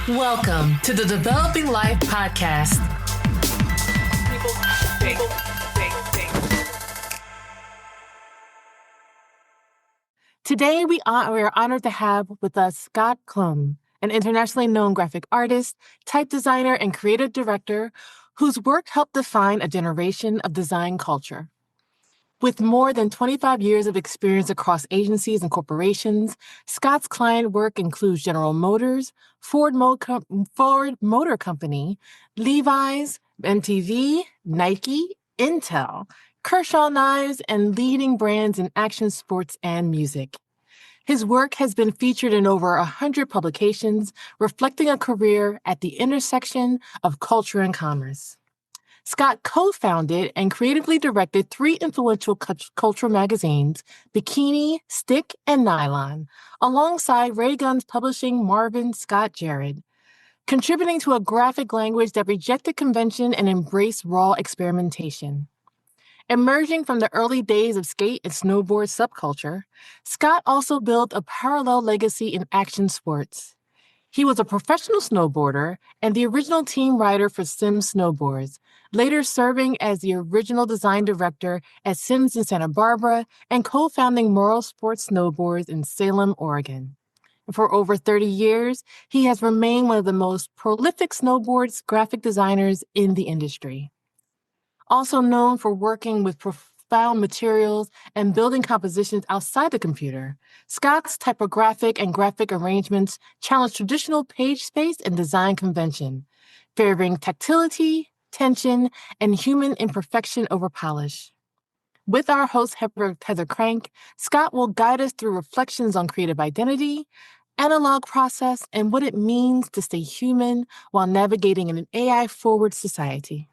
Welcome to the Developing Life Podcast. Today, we are honored to have with us Scott Clum, an internationally known graphic artist, type designer, and creative director whose work helped define a generation of design culture. With more than 25 years of experience across agencies and corporations, Scott's client work includes General Motors, Ford Motor Company, Levi's, MTV, Nike, Intel, Kershaw Knives, and leading brands in action sports and music. His work has been featured in over 100 publications, reflecting a career at the intersection of culture and commerce. Scott co-founded and creatively directed 3 influential cultural magazines, Bikini, Stick, and Nylon, alongside Ray Gunn's publishing Marvin Scott Jared, contributing to a graphic language that rejected convention and embraced raw experimentation. Emerging from the early days of skate and snowboard subculture, Scott also built a parallel legacy in action sports. He was a professional snowboarder and the original team rider for Sims Snowboards, later serving as the original design director at Sims in Santa Barbara and co-founding Moral Sports Snowboards in Salem, Oregon. For over 30 years, he has remained one of the most prolific snowboards graphic designers in the industry. Also known for working with profound materials and building compositions outside the computer, Scott's typographic and graphic arrangements challenge traditional page space and design convention, favoring tactility, tension, and human imperfection over polish. With our host, Heather Crank, Scott will guide us through reflections on creative identity, analog process, and what it means to stay human while navigating in an AI-forward society.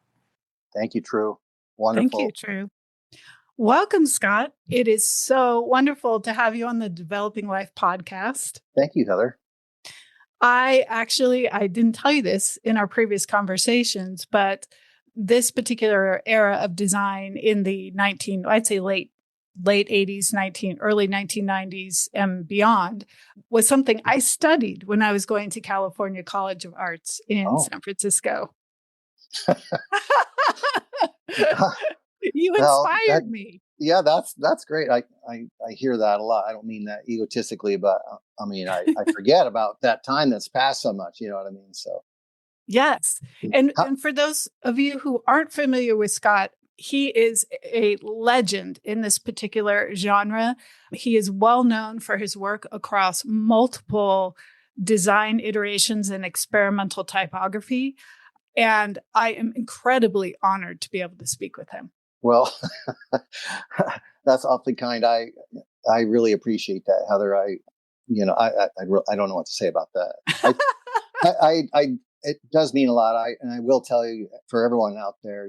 Thank you, True. Wonderful. Thank you, True. Welcome, Scott. It is so wonderful to have you on the Developing Life podcast. Thank you, Heather. I didn't tell you this in our previous conversations, but this particular era of design in the late 80s, early 1990s and beyond was something I studied when I was going to California College of Arts in San Francisco. You inspired me. Yeah, that's great. I hear that a lot. I don't mean that egotistically, but I forget about that time that's passed so much. You know what I mean? So yes. And for those of you who aren't familiar with Scott, he is a legend in this particular genre. He is well known for his work across multiple design iterations and experimental typography. And I am incredibly honored to be able to speak with him. Well, that's awfully kind. I really appreciate that, Heather. I don't know what to say about that. It does mean a lot. I will tell you, for everyone out there,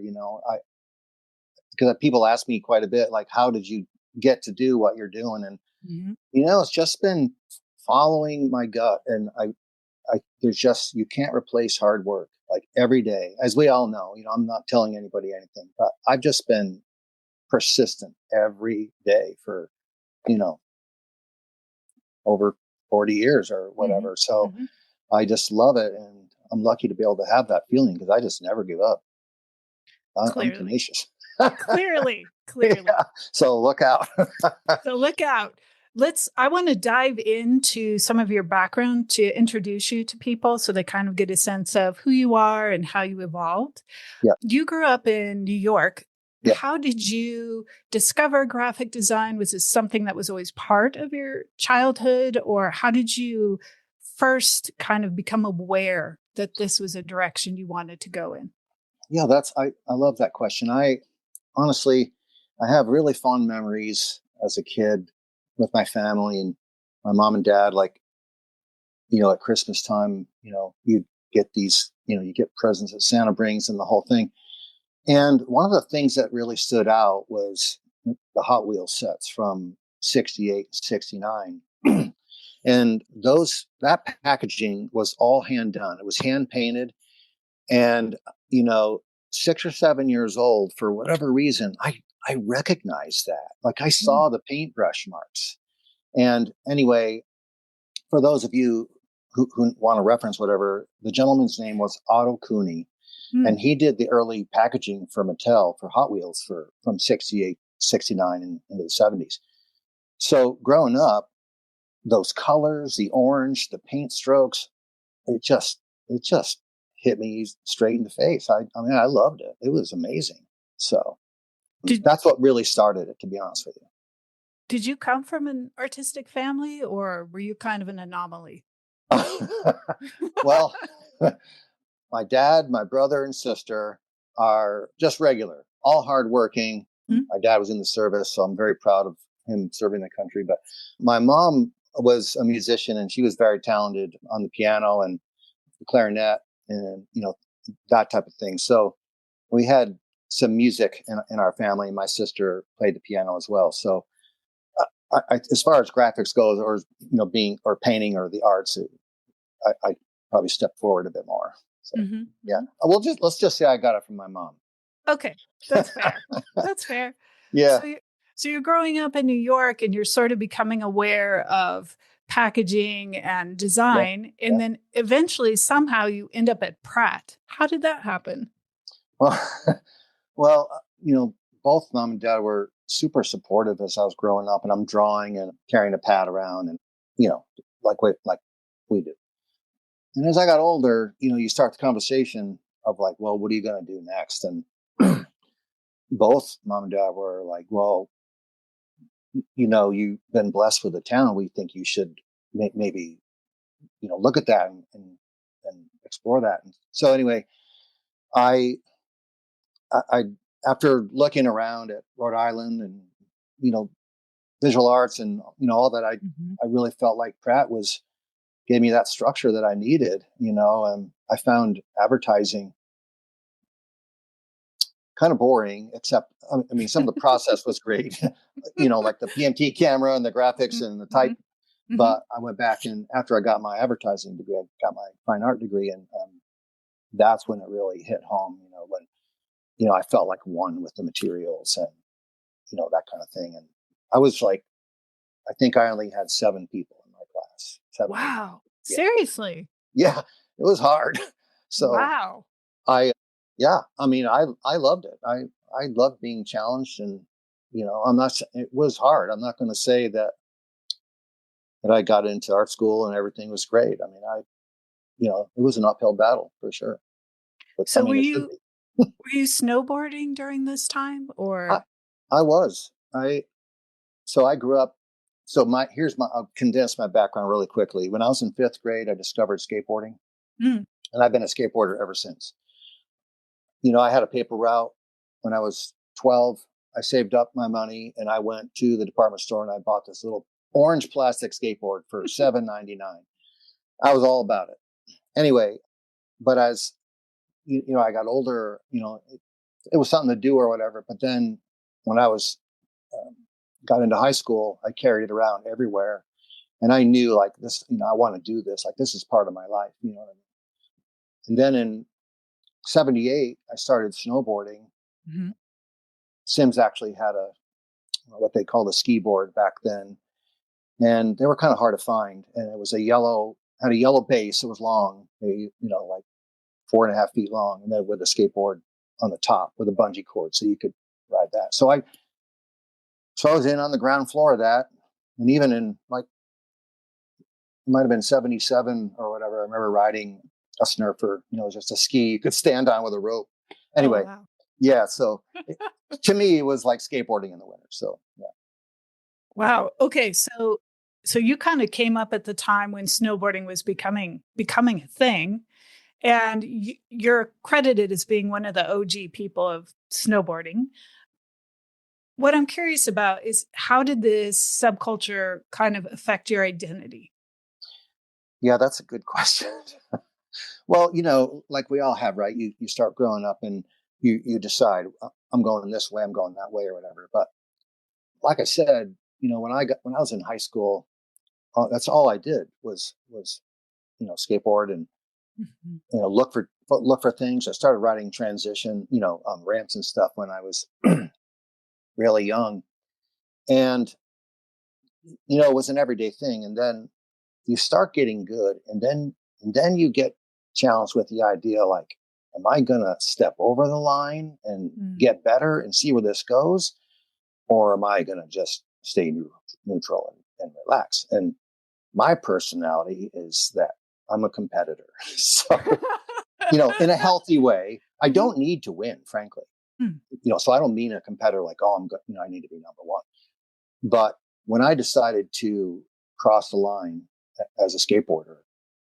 because people ask me quite a bit, like, how did you get to do what you're doing? And it's just been following my gut, and you can't replace hard work. Like every day, as we all know, I'm not telling anybody anything, but I've just been persistent every day for, over 40 years or whatever. So I just love it. And I'm lucky to be able to have that feeling because I just never give up. I'm tenacious. Clearly. Yeah. So look out. I want to dive into some of your background to introduce you to people so they kind of get a sense of who you are and how you evolved. Yeah. You grew up in New York. Yeah. How did you discover graphic design? Was this something that was always part of your childhood, or how did you first kind of become aware that this was a direction you wanted to go in? Yeah, I love that question. I have really fond memories as a kid with my family and my mom and dad, at Christmas time, you'd get these, you get presents that Santa brings and the whole thing. And one of the things that really stood out was the Hot Wheels sets from 68 and 69. And that packaging was all hand done. It was hand painted. And, 6 or 7 years old, for whatever reason, I recognized that. Like I saw the paintbrush marks. And anyway, for those of you who want to reference whatever, the gentleman's name was Otto Cooney, and he did the early packaging for Mattel for Hot Wheels from 68, 69 and into the 70s. So growing up, those colors, the orange, the paint strokes, it just hit me straight in the face. I mean, I loved it. It was amazing. So that's what really started it, to be honest with you. Did you come from an artistic family, or were you kind of an anomaly? Well, my dad, my brother, and sister are just regular, all hardworking. My dad was in the service, so I'm very proud of him serving the country. But my mom was a musician, and she was very talented on the piano and the clarinet and, that type of thing. So we had some music in our family. My sister played the piano as well. So as far as graphics goes, or, being, or painting or the arts, I probably stepped forward a bit more. So, yeah. Well, let's just say I got it from my mom. Okay. That's fair. That's fair. Yeah. So you're growing up in New York and you're sort of becoming aware of packaging and design. Yeah. And then eventually somehow you end up at Pratt. How did that happen? Well, both mom and dad were super supportive as I was growing up, and I'm drawing and carrying a pad around and, like we do. And as I got older, you start the conversation of like, well, what are you going to do next? And both mom and dad were like, well, you've been blessed with a talent. We think you should maybe, look at that and explore that. And so anyway, I after looking around at Rhode Island and, visual arts and, all that, I really felt like Pratt gave me that structure that I needed, and I found advertising kind of boring, except, I mean, some of the process was great, like the PMT camera and the graphics and the type. But I went back, and after I got my advertising degree, I got my fine art degree. And that's when it really hit home, when, I felt like one with the materials and, that kind of thing. And I was like, I think I only had 7 people in my class. 7 Wow. Yeah. Seriously? Yeah, it was hard. So wow. I mean, I loved it. I loved being challenged, and, it was hard. I'm not going to say that I got into art school and everything was great. I mean, it was an uphill battle for sure. But so were you snowboarding during this time, or? I was. So I grew up. So I'll condense my background really quickly. When I was in 5th grade, I discovered skateboarding, and I've been a skateboarder ever since. I had a paper route when I was 12. I saved up my money and I went to the department store and I bought this little orange plastic skateboard for $7.99. I was all about it. Anyway, but as I got older, it was something to do or whatever. But then when I got into high school, I carried it around everywhere, and I knew like this, I want to do this. Like, this is part of my life. You know what I mean? And then in 78, I started snowboarding. Sims actually had what they called a ski board back then, and they were kind of hard to find. And it was had a yellow base. It was long, like 4.5 feet long, and then with a skateboard on the top with a bungee cord, so you could ride that. So I was in on the ground floor of that, and even in like, it might have been 77 or whatever, I remember riding a snurfer, just a ski you could stand on with a rope. Anyway, wow. Yeah. So to me, it was like skateboarding in the winter. So yeah. Wow. Okay. So you kind of came up at the time when snowboarding was becoming a thing, and you're credited as being one of the OG people of snowboarding. What I'm curious about is, how did this subculture kind of affect your identity? Yeah, that's a good question. Well, like we all have, right? You start growing up and you decide, I'm going this way, I'm going that way, or whatever. But like I said, when I was in high school, that's all I did was skateboard and look for things. I started riding transition, ramps and stuff when I was really young, and it was an everyday thing. And then you start getting good, and then you get challenged with the idea like, am I going to step over the line and get better and see where this goes? Or am I going to just stay neutral and relax? And my personality is that I'm a competitor. So, in a healthy way, I don't need to win, frankly. So I don't mean a competitor like, oh, I need to be number one. But when I decided to cross the line as a skateboarder,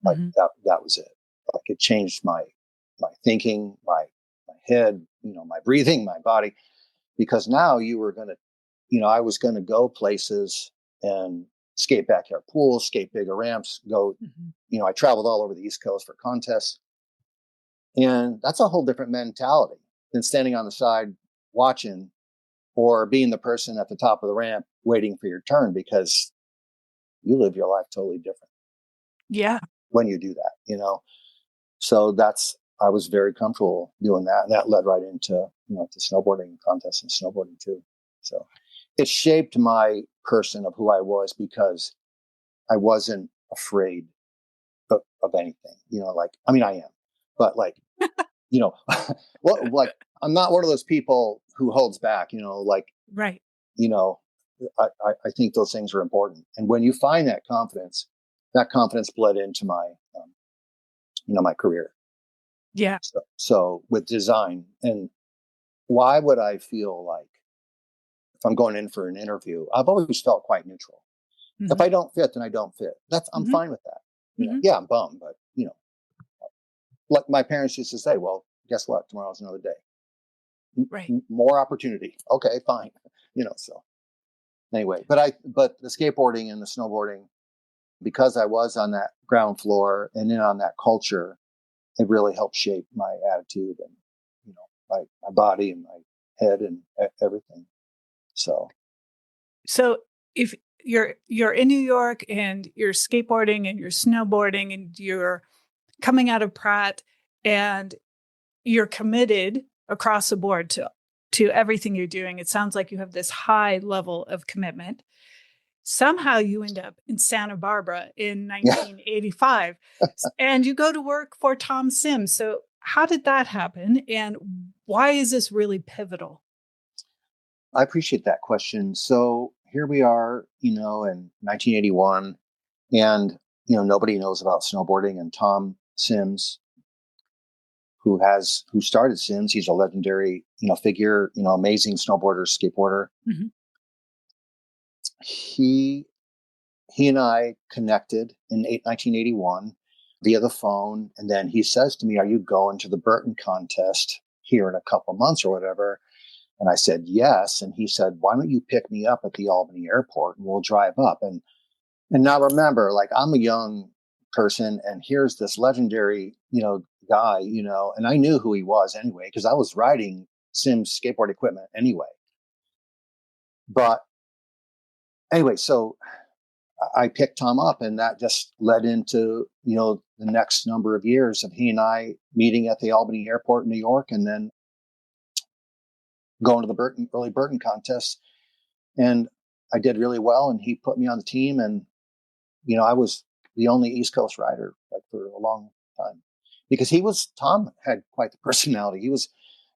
like that was it. Like it changed my thinking, my head, my breathing, my body, because now I was going to go places and skate backyard pools, skate bigger ramps, go, I traveled all over the East Coast for contests. And that's a whole different mentality than standing on the side watching or being the person at the top of the ramp waiting for your turn, because you live your life totally different. Yeah. When you do that, So I was very comfortable doing that. And that led right into, to snowboarding contests and snowboarding too. So it shaped my person of who I was, because I wasn't afraid of anything, I am, but like I'm not one of those people who holds back, right. I think those things are important. And when you find that confidence bled into my, my career. Yeah. So with design, and why would I feel like if I'm going in for an interview, I've always felt quite neutral. If I don't fit, then I don't fit. I'm fine with that. Yeah, I'm bummed, but like my parents used to say, well, guess what? Tomorrow's another day. Right. More opportunity. Okay, fine. So anyway, but the skateboarding and the snowboarding, because I was on that ground floor and in on that culture, it really helped shape my attitude and, my body and my head and everything. So if you're in New York and you're skateboarding and you're snowboarding and you're coming out of Pratt and you're committed across the board to everything you're doing, it sounds like you have this high level of commitment. Somehow you end up in Santa Barbara in 1985 and you go to work for Tom Sims. So how did that happen? And why is this really pivotal? I appreciate that question. So here we are, in 1981, and, nobody knows about snowboarding, and Tom Sims, who started Sims, he's a legendary, figure, amazing snowboarder, skateboarder. He and I connected in 1981 via the phone. And then he says to me, are you going to the Burton contest here in a couple of months or whatever? And I said, yes. And he said, why don't you pick me up at the Albany airport and we'll drive up? And now remember, like, I'm a young person and here's this legendary, guy, and I knew who he was anyway, because I was riding Sims skateboard equipment anyway. But anyway, so I picked Tom up, and that just led into, the next number of years of he and I meeting at the Albany airport in New York, and then going to the early Burton contest. And I did really well, and he put me on the team. And, I was the only East Coast rider, like, for a long time, because Tom had quite the personality. He was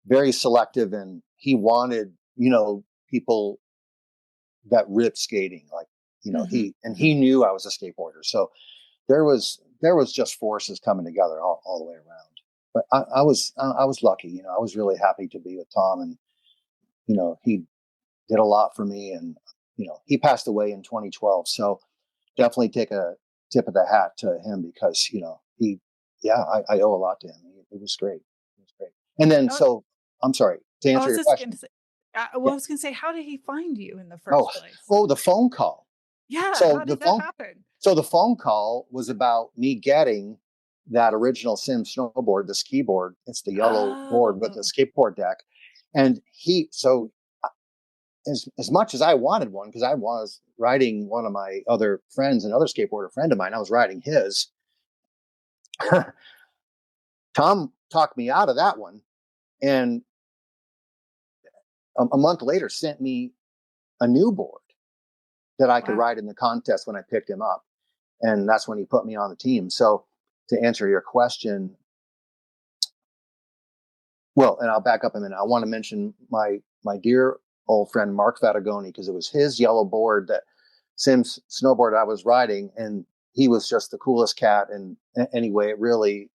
very selective, and he wanted, people that ripped skating, like, he knew I was a skateboarder. So there was just forces coming together all the way around. But I was lucky, I was really happy to be with Tom, and, he did a lot for me, and, he passed away in 2012. So definitely take a tip of the hat to him, because, I owe a lot to him. It was great. It was great. And then, so I'm sorry to answer your question. I was going to say, how did he find you in the first place? Oh, the phone call. Yeah. So how did that happen? So the phone call was about me getting that original Sim snowboard, this keyboard. It's the yellow board with the skateboard deck. And as much as I wanted one, because I was riding one of my other friends, another skateboarder friend of mine, I was riding his. Tom talked me out of that one, and a month later sent me a new board that I could ride in the contest when I picked him up. And that's when he put me on the team. So to answer your question, well, and I'll back up a minute. I want to mention my dear old friend, Mark Fatagoni, because it was his yellow board that Sims snowboard I was riding, and he was just the coolest cat. And anyway, it really,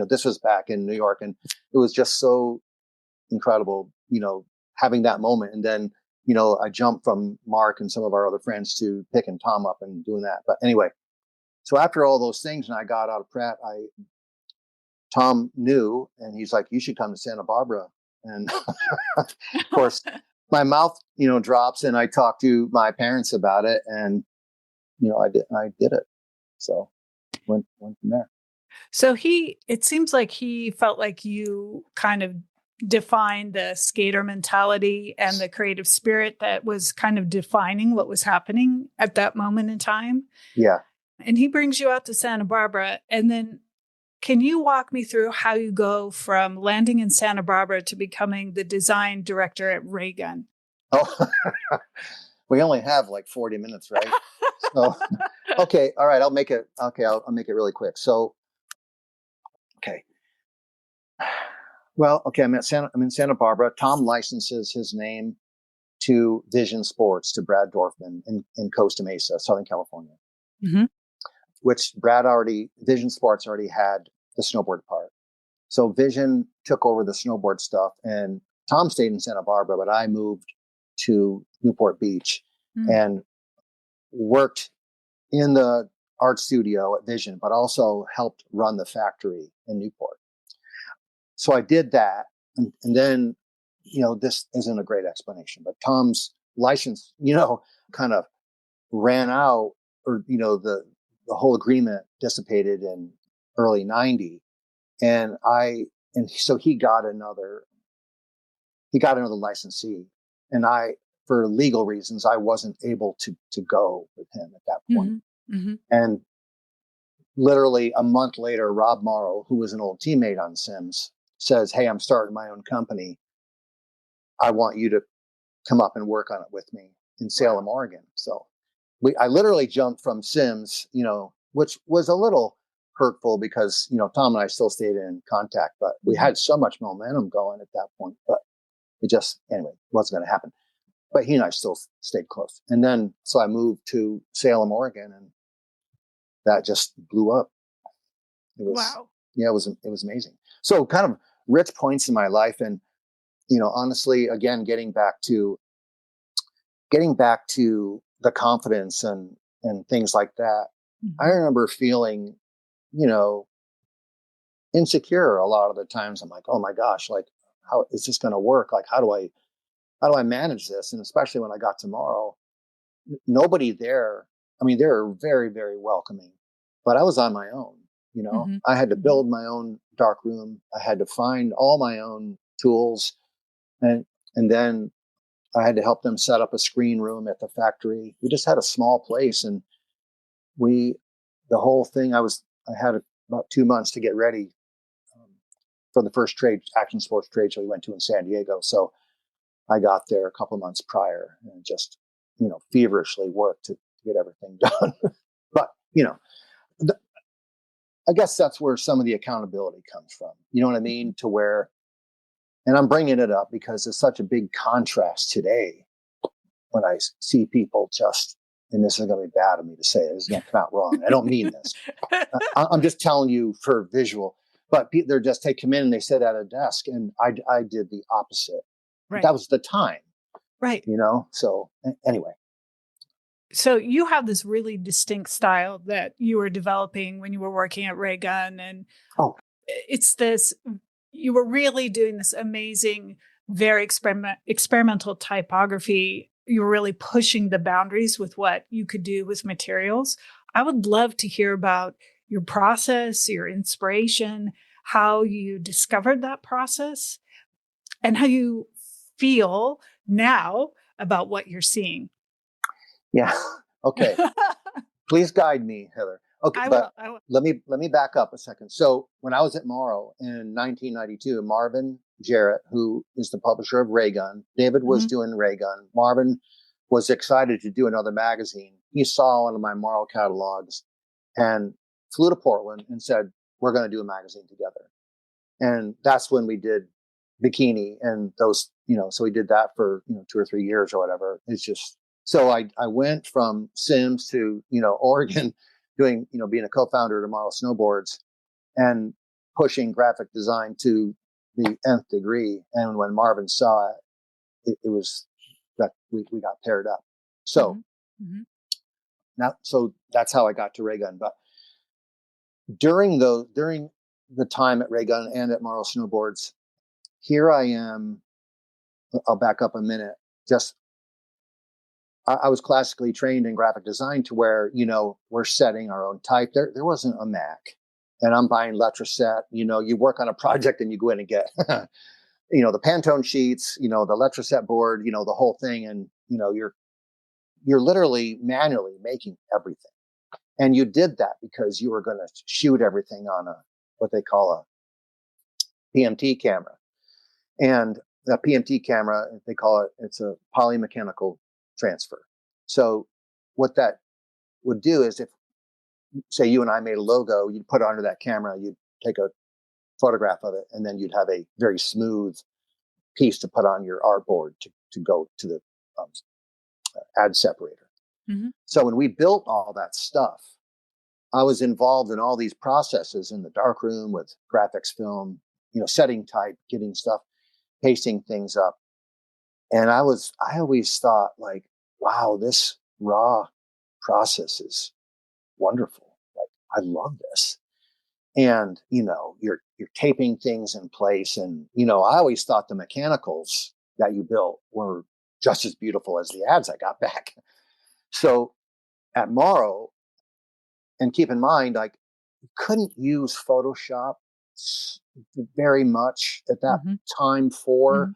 this was back in New York, and it was just so incredible, having that moment. And then, I jumped from Mark and some of our other friends to picking Tom up and doing that. But anyway, so after all those things, and I got out of Pratt, Tom knew, and he's like, you should come to Santa Barbara. And of course, my mouth, drops, and I talked to my parents about it, and, I did it. So went from there. So it seems like he felt like you kind of defined the skater mentality and the creative spirit that was kind of defining what was happening at that moment in time. Yeah. And he brings you out to Santa Barbara. And then can you walk me through how you go from landing in Santa Barbara to becoming the design director at Raygun? Oh, we only have like 40 minutes, right? So, okay. All right. I'll make it really quick. So, okay. Well, okay. I'm in Santa Barbara. Tom licenses his name to Vision Sports, to Brad Dorfman in Costa Mesa, Southern California, which Vision Sports already had the snowboard part. So Vision took over the snowboard stuff, and Tom stayed in Santa Barbara, but I moved to Newport Beach and worked in the art studio at Vision, but also helped run the factory in Newport. So I did that. And then, this isn't a great explanation, but Tom's license, kind of ran out, or, the whole agreement dissipated in early 90. And so he got another licensee, and for legal reasons, I wasn't able to go with him at that point. And literally a month later, Rob Morrow, who was an old teammate on Sims, says, "Hey, I'm starting my own company. I want you to come up and work on it with me in Salem, Oregon." So I literally jumped from Sims, which was a little hurtful because, Tom and I still stayed in contact, but we had so much momentum going at that point, but it just, anyway, wasn't going to happen. But he and I still stayed close. And then, so I moved to Salem, Oregon, and that just blew up. It was, wow. Yeah, it was amazing. So kind of rich points in my life. And, honestly, again, getting back to the confidence and things like that. I remember feeling, insecure a lot of the times. I'm like, oh my gosh, like, how is this going to work? Like, how do I manage this? And especially when I got to Morrow, nobody there. I mean, they were very, very welcoming, but I was on my own. I had to build my own dark room. I had to find all my own tools, and then I had to help them set up a screen room at the factory. We just had a small place, and the whole thing. I had about 2 months to get ready for the first action sports trade show we went to in San Diego. So I got there a couple of months prior and just, feverishly worked to get everything done. But, I guess that's where some of the accountability comes from. You know what I mean? To where, and I'm bringing it up because it's such a big contrast today when I see people just, and this is going to be bad of me to say, this is going to come out wrong. I don't mean this. I'm just telling you for visual, but they're just, they come in and they sit at a desk, and I did the opposite. Right. That was the time. Right. So anyway. So you have this really distinct style that you were developing when you were working at Raygun, and it's this, you were really doing this amazing, very experimental typography. You were really pushing the boundaries with what you could do with materials. I would love to hear about your process, your inspiration, how you discovered that process, and how you feel now about what you're seeing. Yeah. Okay. Please guide me, Heather. Okay. I will. Let me back up a second. So when I was at Morrow in 1992, Marvin Jarrett, who is the publisher of Raygun, David was doing Raygun. Marvin was excited to do another magazine. He saw one of my Morrow catalogs and flew to Portland and said, we're going to do a magazine together. And that's when we did Bikini and those, so we did that for, 2 or 3 years or whatever. It's just, so I went from Sims to, Oregon doing, being a co-founder of Tomorrow Snowboards and pushing graphic design to the nth degree. And when Marvin saw it, it was that we got paired up. So now, so that's how I got to Raygun. But during the time at Raygun and at Morrow Snowboards, here I am. I'll back up a minute. I was classically trained in graphic design to where, we're setting our own type. There wasn't a Mac, and I'm buying Letraset. You work on a project and you go in and get, the Pantone sheets, the Letraset board, the whole thing. And, you're literally manually making everything. And you did that because you were going to shoot everything on what they call a PMT camera. And the PMT camera, they call it's a polymechanical transfer. So what that would do is if, say, you and I made a logo, you'd put it onto that camera, you'd take a photograph of it, and then you'd have a very smooth piece to put on your artboard to go to the ad separator. So when we built all that stuff, I was involved in all these processes in the darkroom with graphics film, setting type, getting stuff, pasting things up. And I always thought like, wow, this raw process is wonderful. Like, I love this. And, you're taping things in place. And, I always thought the mechanicals that you built were just as beautiful as the ads I got back. So at Morrow, and keep in mind, like, you couldn't use Photoshop very much at that time for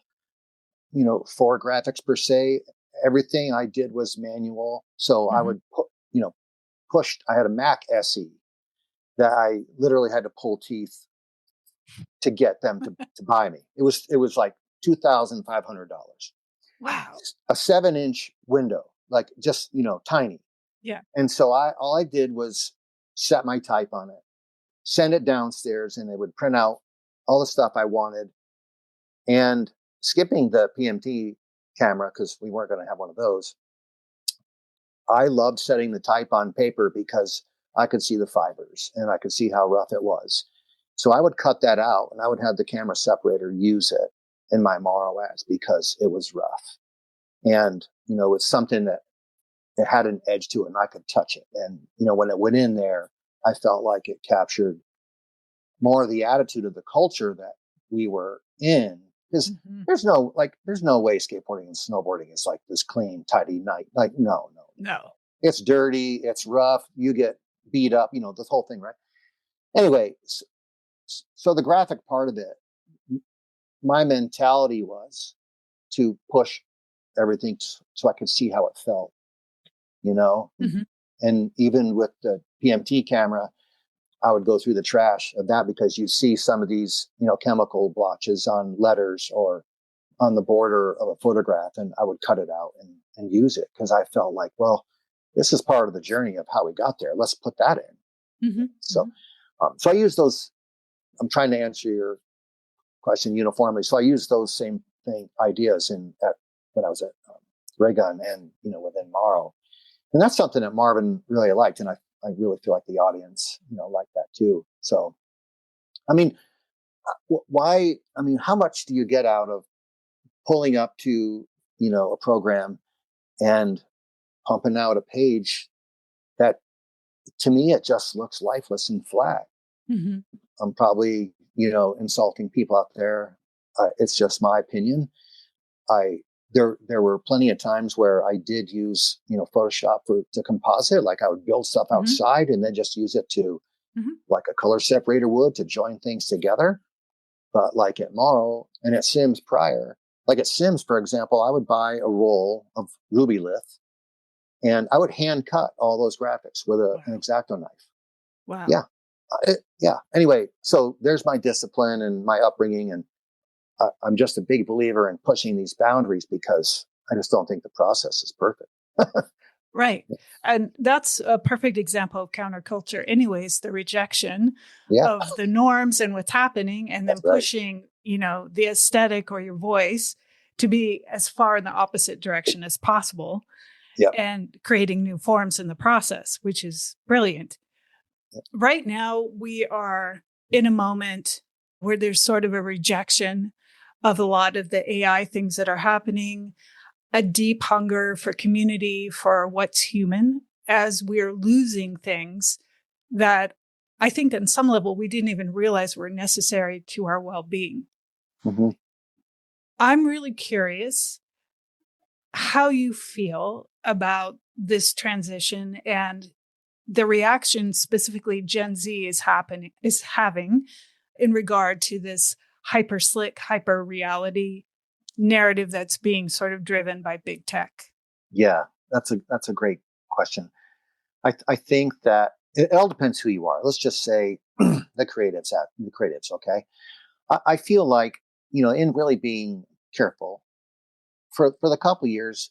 graphics per se. Everything I did was manual. So I would push. I had a Mac SE that I literally had to pull teeth to get them to buy me. It was like $2,500. Wow. A 7-inch window, like just, tiny. Yeah. And so all I did was set my type on it, send it downstairs, and they would print out all the stuff I wanted. And skipping the PMT camera, because we weren't going to have one of those, I loved setting the type on paper because I could see the fibers and I could see how rough it was. So I would cut that out and I would have the camera separator use it in my Morrow ads because it was rough. And, it's something that it had an edge to it and I could touch it. And, when it went in there, I felt like it captured more of the attitude of the culture that we were in. Because there's no way skateboarding and snowboarding is like this clean, tidy night. Like, no. It's dirty. It's rough. You get beat up, this whole thing, right? Anyway, so the graphic part of it, my mentality was to push everything so I could see how it felt, And even with the PMT camera, I would go through the trash of that because you see some of these, chemical blotches on letters or on the border of a photograph, and I would cut it out and use it because I felt like, well, this is part of the journey of how we got there. Let's put that in. So I use those. I'm trying to answer your question uniformly. So I use those same ideas when I was at Raygun and, within Morrow. And that's something that Marvin really liked. And I really feel like the audience, liked that too. So, I mean, how much do you get out of pulling up to, a program and pumping out a page that, to me, it just looks lifeless and flat? I'm probably, insulting people out there. It's just my opinion. There were plenty of times where I did use, Photoshop to composite. Like I would build stuff outside and then just use it to, like a color separator would, to join things together. But like at Morrow and at Sims prior, like at Sims, for example, I would buy a roll of Ruby Lith and I would hand cut all those graphics with an X-Acto knife. Wow. Yeah. Anyway, so there's my discipline and my upbringing, and I'm just a big believer in pushing these boundaries because I just don't think the process is perfect. Right. And that's a perfect example of counterculture, anyways, the rejection Yeah, of the norms and what's happening, and then that's right. pushing, the aesthetic or your voice to be as far in the opposite direction as possible Yeah. and creating new forms in the process, which is brilliant. Yep. Right now, we are in a moment where there's sort of a rejection of a lot of the AI things that are happening, a deep hunger for community, for what's human, as we're losing things that I think on some level we didn't even realize were necessary to our well-being. Mm-hmm. I'm really curious how you feel about this transition and the reaction specifically Gen Z is having in regard to this hyper slick, hyper reality narrative that's being sort of driven by big tech. Yeah, that's a great question. I think that it all depends who you are. Let's just say the creatives. Okay, I feel like in really being careful for the couple years,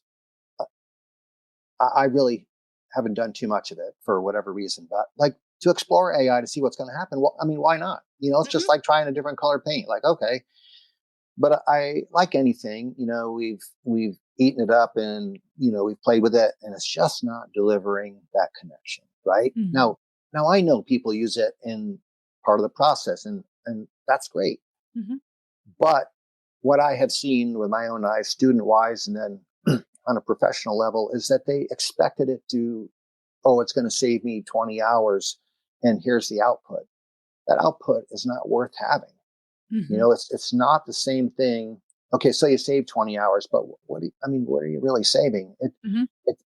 I really haven't done too much of it for whatever reason, but like to explore AI to see what's going to happen. Well, I mean, why not? It's just like trying a different color paint. Like, okay, but I like anything, we've eaten it up and, we've played with it and it's just not delivering that connection. Right Mm-hmm. now I know people use it in part of the process and that's great. Mm-hmm. But what I have seen with my own eyes, student wise, and then on a professional level is that they expected it to, oh, it's going to save me 20 hours. And here's the output. That output is not worth having. Mm-hmm. It's not the same thing. Okay, so you save 20 hours, but what are you really saving?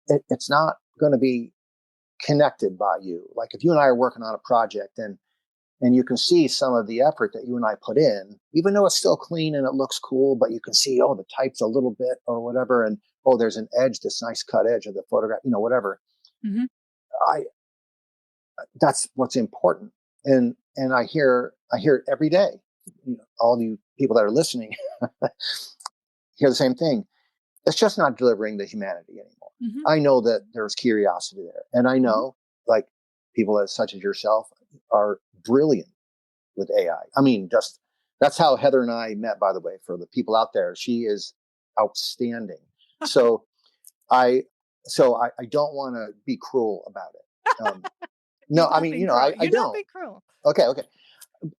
It's not going to be connected by you. Like if you and I are working on a project and you can see some of the effort that you and I put in, even though it's still clean and it looks cool, but you can see, oh, the type's a little bit or whatever. And, oh, there's an edge, this nice cut edge of the photograph, whatever. Mm-hmm. That's what's important. And I hear it every day. All you people that are listening hear the same thing. It's just not delivering the humanity anymore. Mm-hmm. I know that there's curiosity there. And I know like people such as yourself are brilliant with AI. I mean, just that's how Heather and I met, by the way, for the people out there. She is outstanding. So I don't want to be cruel about it. No, I mean, I don't. Be cruel. Okay.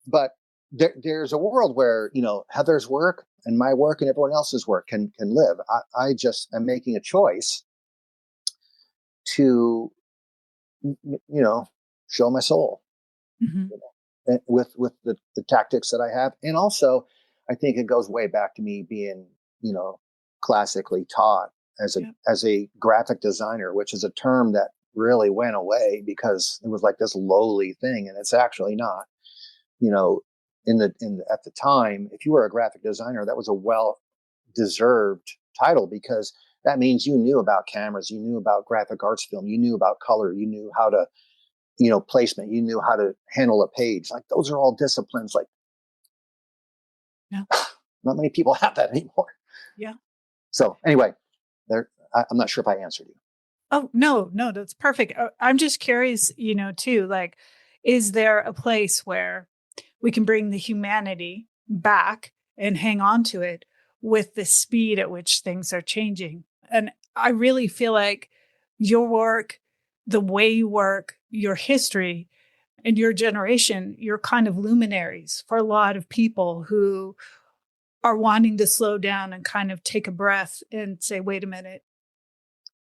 But there's a world where, Heather's work and my work and everyone else's work can live. I just am making a choice to, show my soul. Mm-hmm. With the tactics that I have. And also, I think it goes way back to me being, classically taught as a graphic designer, which is a term that really went away because it was like this lowly thing. And it's actually not, at the time, if you were a graphic designer, that was a well-deserved title because that means you knew about cameras, you knew about graphic arts film, you knew about color, you knew how to placement, you knew how to handle a page. Like those are all disciplines. Like, yeah, not many people have that anymore. Yeah. So anyway, I'm not sure if I answered you. Oh, no, that's perfect. I'm just curious, too, like, is there a place where we can bring the humanity back and hang on to it with the speed at which things are changing? And I really feel like your work, the way you work, your history, and your generation, you're kind of luminaries for a lot of people who are wanting to slow down and kind of take a breath and say, wait a minute,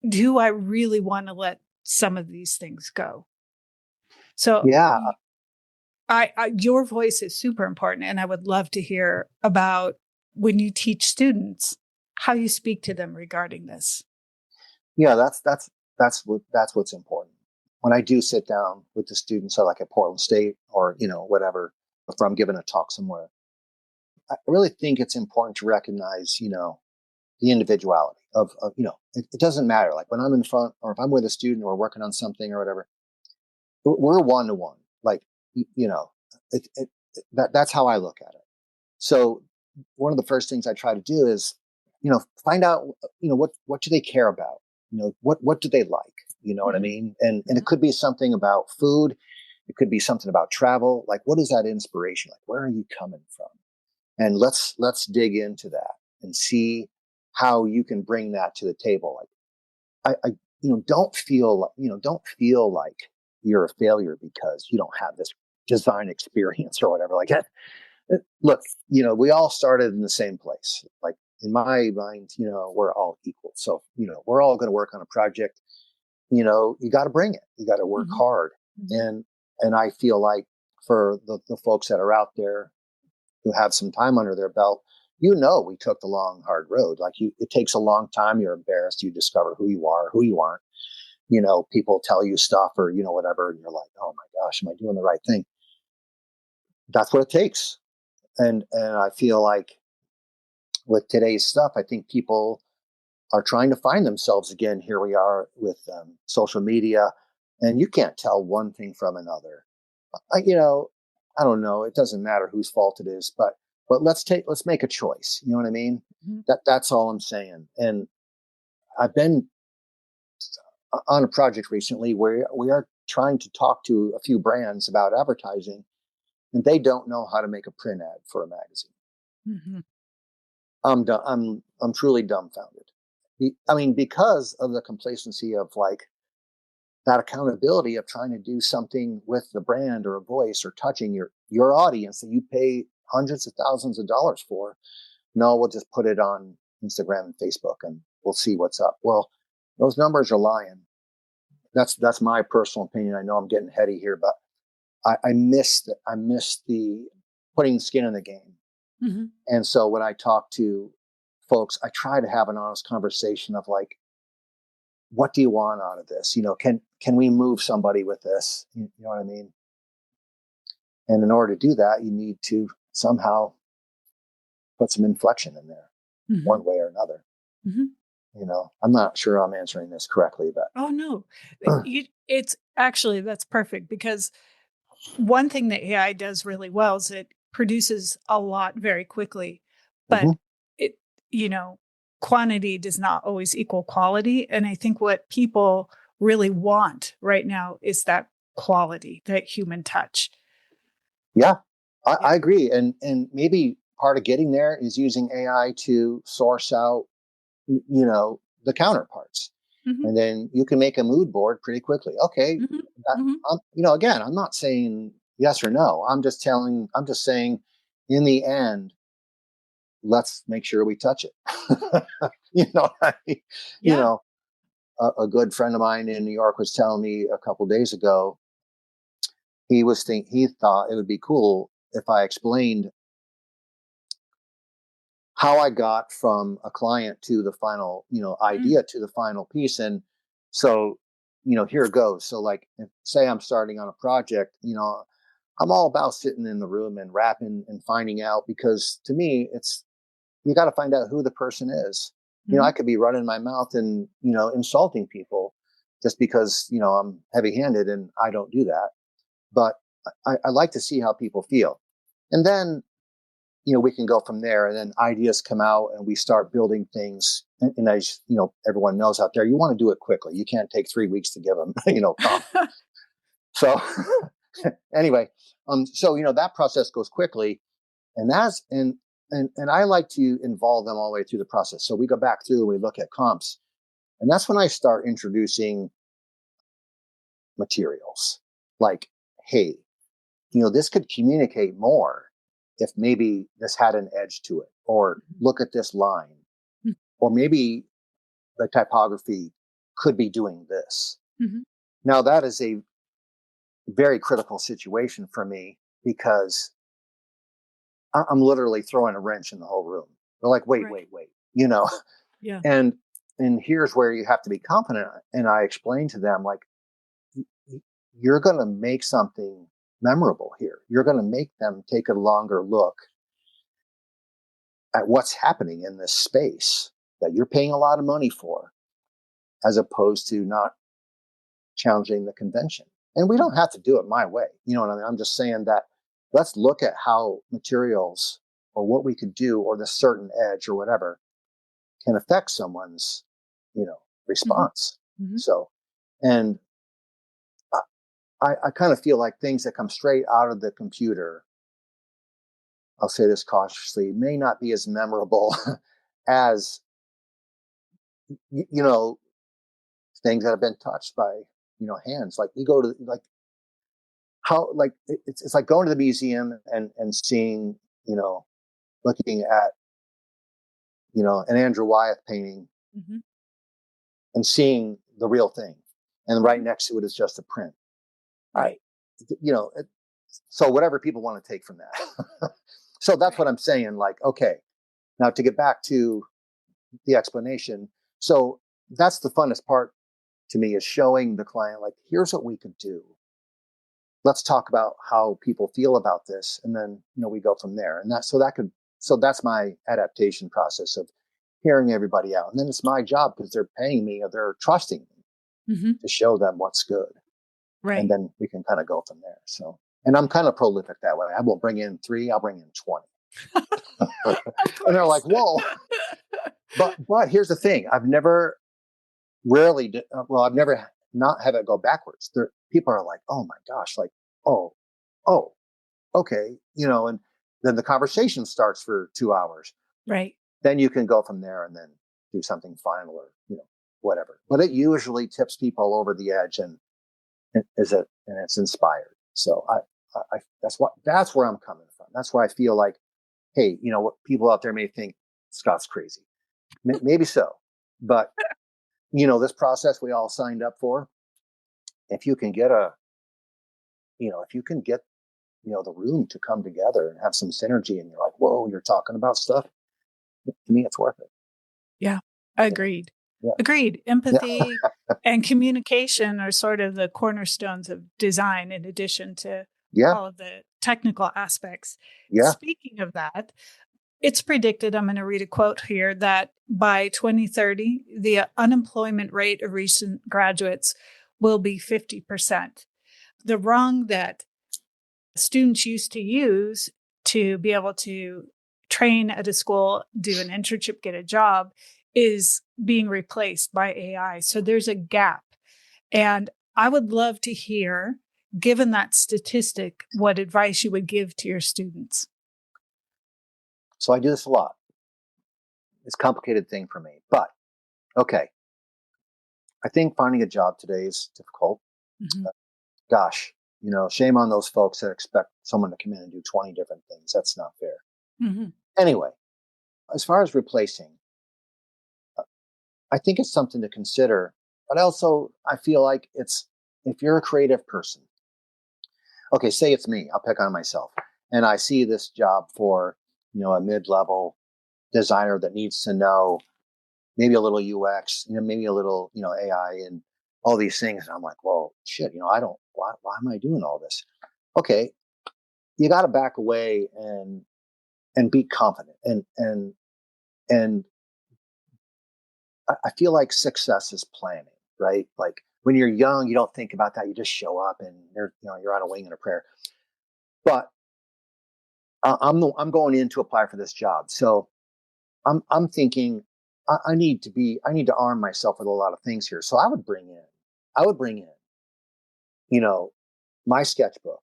do I really want to let some of these things go? So Yeah. Your voice is super important. And I would love to hear about when you teach students, how you speak to them regarding this. Yeah, that's what's important. When I do sit down with the students, so like at Portland State or, whatever, if I'm giving a talk somewhere, I really think it's important to recognize, the individuality of it doesn't matter. Like when I'm in front or if I'm with a student or working on something or whatever, we're one-to-one. Like, that's how I look at it. So one of the first things I try to do is, find out, what do they care about? what do they like? You know what I mean? And it could be something about food. It could be something about travel. Like, what is that inspiration? Like, where are you coming from? And let's dig into that and see how you can bring that to the table. Like, I don't feel like you're a failure because you don't have this design experience or whatever. Like, look, we all started in the same place. Like, in my mind, we're all equal. So, we're all going to work on a project. You got to bring it. You got to work hard. And I feel like for the folks that are out there who have some time under their belt, we took the long, hard road. Like, it takes a long time. You're embarrassed. You discover who you are, who you aren't. People tell you stuff or, whatever. And you're like, oh my gosh, am I doing the right thing? That's what it takes. And I feel like with today's stuff, I think people are trying to find themselves again. Here we are with social media, and you can't tell one thing from another. I don't know. It doesn't matter whose fault it is, but let's make a choice. You know what I mean? That's all I'm saying. And I've been on a project recently where we are trying to talk to a few brands about advertising, and they don't know how to make a print ad for a magazine. I'm truly dumbfounded. I mean, because of the complacency of like that accountability of trying to do something with the brand or a voice or touching your audience that you pay hundreds of thousands of dollars for. No, we'll just put it on Instagram and Facebook and we'll see what's up. Well, those numbers are lying. That's my personal opinion. I know I'm getting heady here, but I miss the putting skin in the game. And so when I talk to folks, I try to have an honest conversation of like, what do you want out of this? Can we move somebody with this? You know what I mean? And in order to do that, you need to somehow put some inflection in there, one way or another. I'm not sure I'm answering this correctly, but. Oh, no. It's actually, that's perfect, because one thing that AI does really well is it produces a lot very quickly, but it, quantity does not always equal quality. And I think what people really want right now is that quality, that human touch. Yeah, I agree. And maybe part of getting there is using AI to source out, the counterparts. And then you can make a mood board pretty quickly. Okay. Again, I'm not saying yes or no. I'm just saying in the end, let's make sure we touch it. A good friend of mine in New York was telling me a couple of days ago, he thought it would be cool if I explained how I got from a client to the final, idea to the final piece. And so, here it goes. So like, say I'm starting on a project, I'm all about sitting in the room and rapping and finding out, because to me, you got to find out who the person is. I could be running my mouth and, insulting people just because, I'm heavy handed, and I don't do that. But I like to see how people feel. And then, we can go from there, and then ideas come out and we start building things. And as everyone knows out there, you want to do it quickly. You can't take 3 weeks to give them, So anyway, so, that process goes quickly, and and I like to involve them all the way through the process. So we go back through and we look at comps, and that's when I start introducing materials like, hey, this could communicate more if maybe this had an edge to it, or look at this line, or maybe the typography could be doing this. Now that is a very critical situation for me, because I'm literally throwing a wrench in the whole room. They're like, wait, Yeah. And here's where you have to be confident. And I explain to them, like, you're going to make something memorable here. You're going to make them take a longer look at what's happening in this space that you're paying a lot of money for, as opposed to not challenging the convention. And we don't have to do it my way. You know what I mean? I'm just saying that let's look at how materials or what we could do, or the certain edge or whatever, can affect someone's, response. Mm-hmm. So, and I kind of feel like things that come straight out of the computer, I'll say this cautiously, may not be as memorable as, things that have been touched by, hands. Like you go to like how, like, it's like going to the museum and seeing, looking at, an Andrew Wyeth painting Mm-hmm. and seeing the real thing. And right next to it is just a print. Right. So whatever people want to take from that. So that's what I'm saying. Like, okay, now to get back to the explanation. So that's the funnest part to me, is showing the client, like, here's what we could do. Let's talk about how people feel about this. And then, we go from there. And so that's my adaptation process of hearing everybody out. And then it's my job, because they're paying me or they're trusting me Mm-hmm. to show them what's good. Right. And then we can kind of go from there. So, and I'm kind of prolific that way. I won't bring in 3, I'll bring in 20. And they're like, whoa. But here's the thing. I've never not have it go backwards. People are like, oh my gosh, like, oh, okay. And then the conversation starts for 2 hours. Right. Then you can go from there and then do something final or, whatever. But it usually tips people over the edge and it's inspired. So that's where I'm coming from. That's where I feel like, hey, what people out there may think Scott's crazy. Maybe so, but this process we all signed up for, if you can get the room to come together and have some synergy, and you're like, whoa, you're talking about stuff, to me, it's worth it. Yeah. Agreed. Yeah. Agreed. Empathy and communication are sort of the cornerstones of design, in addition to all of the technical aspects. Yeah. Speaking of that, it's predicted, I'm going to read a quote here, that by 2030, the unemployment rate of recent graduates will be 50%. The wrong that students used to use to be able to train at a school, do an internship, get a job, is being replaced by AI. So there's a gap. And I would love to hear, given that statistic, what advice you would give to your students. So I do this a lot. It's a complicated thing for me, but okay. I think finding a job today is difficult. Mm-hmm. Gosh, shame on those folks that expect someone to come in and do 20 different things. That's not fair. Mm-hmm. Anyway, as far as replacing, I think it's something to consider, but also I feel like if you're a creative person, okay, say it's me, I'll pick on myself, and I see this job for, a mid-level designer that needs to know maybe a little UX, maybe a little, AI and all these things. And I'm like, well, shit, why am I doing all this? Okay. You got to back away and be confident. And I feel like success is planning, right? Like when you're young, you don't think about that. You just show up and you're on a wing and a prayer. But I'm going in to apply for this job. So I'm thinking I need to arm myself with a lot of things here. So I would bring in, my sketchbook,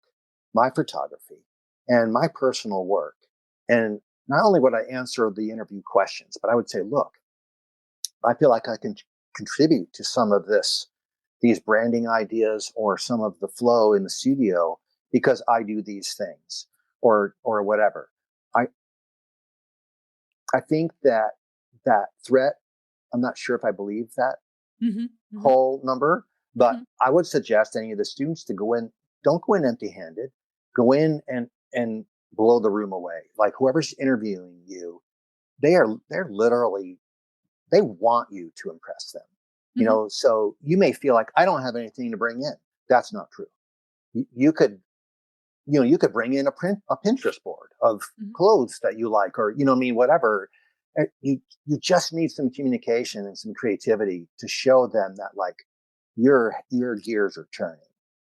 my photography, and my personal work. And not only would I answer the interview questions, but I would say, look, I feel like I can contribute to some of these branding ideas or some of the flow in the studio because I do these things or whatever. I think that threat, I'm not sure if I believe that whole number, but I would suggest any of the students to don't go in empty-handed, go in and blow the room away. Like whoever's interviewing you, they're literally, they want you to impress them. So you may feel like I don't have anything to bring in. That's not true. You could bring in a Pinterest board of clothes that you like, or, whatever. You just need some communication and some creativity to show them that like your gears are turning,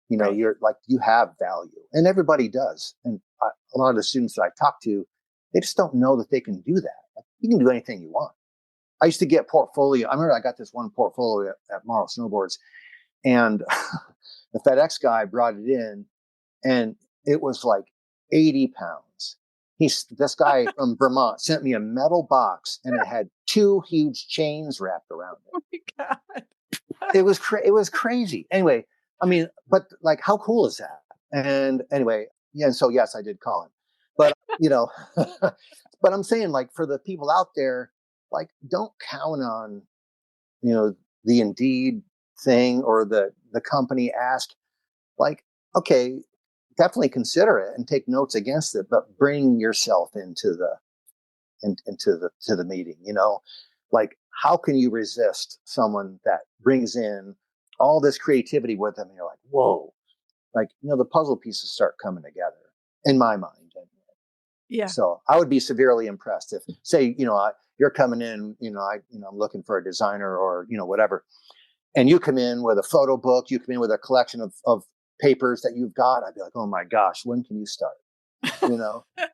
Right. You're like, you have value, and everybody does. And a lot of the students that I talk to, they just don't know that they can do that. Like, you can do anything you want. I used to get portfolio. I remember I got this one portfolio at Marl Snowboards, and the FedEx guy brought it in, and it was like 80 pounds. This guy from Vermont sent me a metal box, and it had 2 huge chains wrapped around it. Oh my God. It was crazy. Anyway, I mean, but like, how cool is that? And anyway, yeah. And so yes, I did call him, but but I'm saying, like, for the people out there, like, don't count on, the Indeed thing or the company ask. Like, okay, definitely consider it and take notes against it, but bring yourself into the meeting. Like, how can you resist someone that brings in all this creativity with them? And you're like, whoa, like, the puzzle pieces start coming together in my mind. Yeah. So I would be severely impressed if, say, you're coming in, I'm looking for a designer or, whatever. And you come in with a photo book, you come in with a collection of papers that you've got. I'd be like, oh my gosh, when can you start?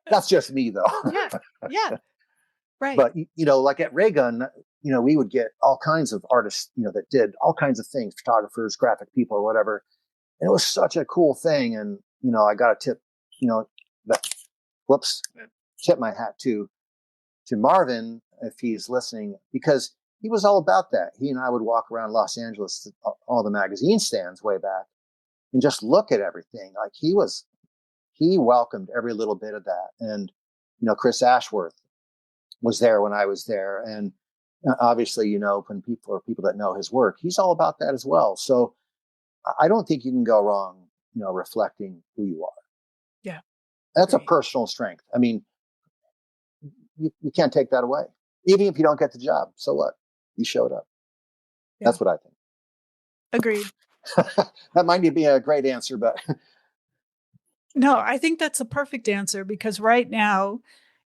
That's just me though. Yeah. Yeah. Right. But, like at Raygun, we would get all kinds of artists, that did all kinds of things, photographers, graphic people or whatever. And it was such a cool thing. And, I got a tip, that, tip my hat to Marvin, if he's listening, because he was all about that. He and I would walk around Los Angeles, all the magazine stands way back, and just look at everything. Like, he welcomed every little bit of that. And, Chris Ashworth was there when I was there. And obviously, when people that know his work, he's all about that as well. So I don't think you can go wrong, reflecting who you are. Yeah. That's Great. a personal strength. I mean, you can't take that away. Even if you don't get the job, so what? You showed up. Yeah. That's what I think. Agreed. That might be a great answer, but no, I think that's a perfect answer, because right now,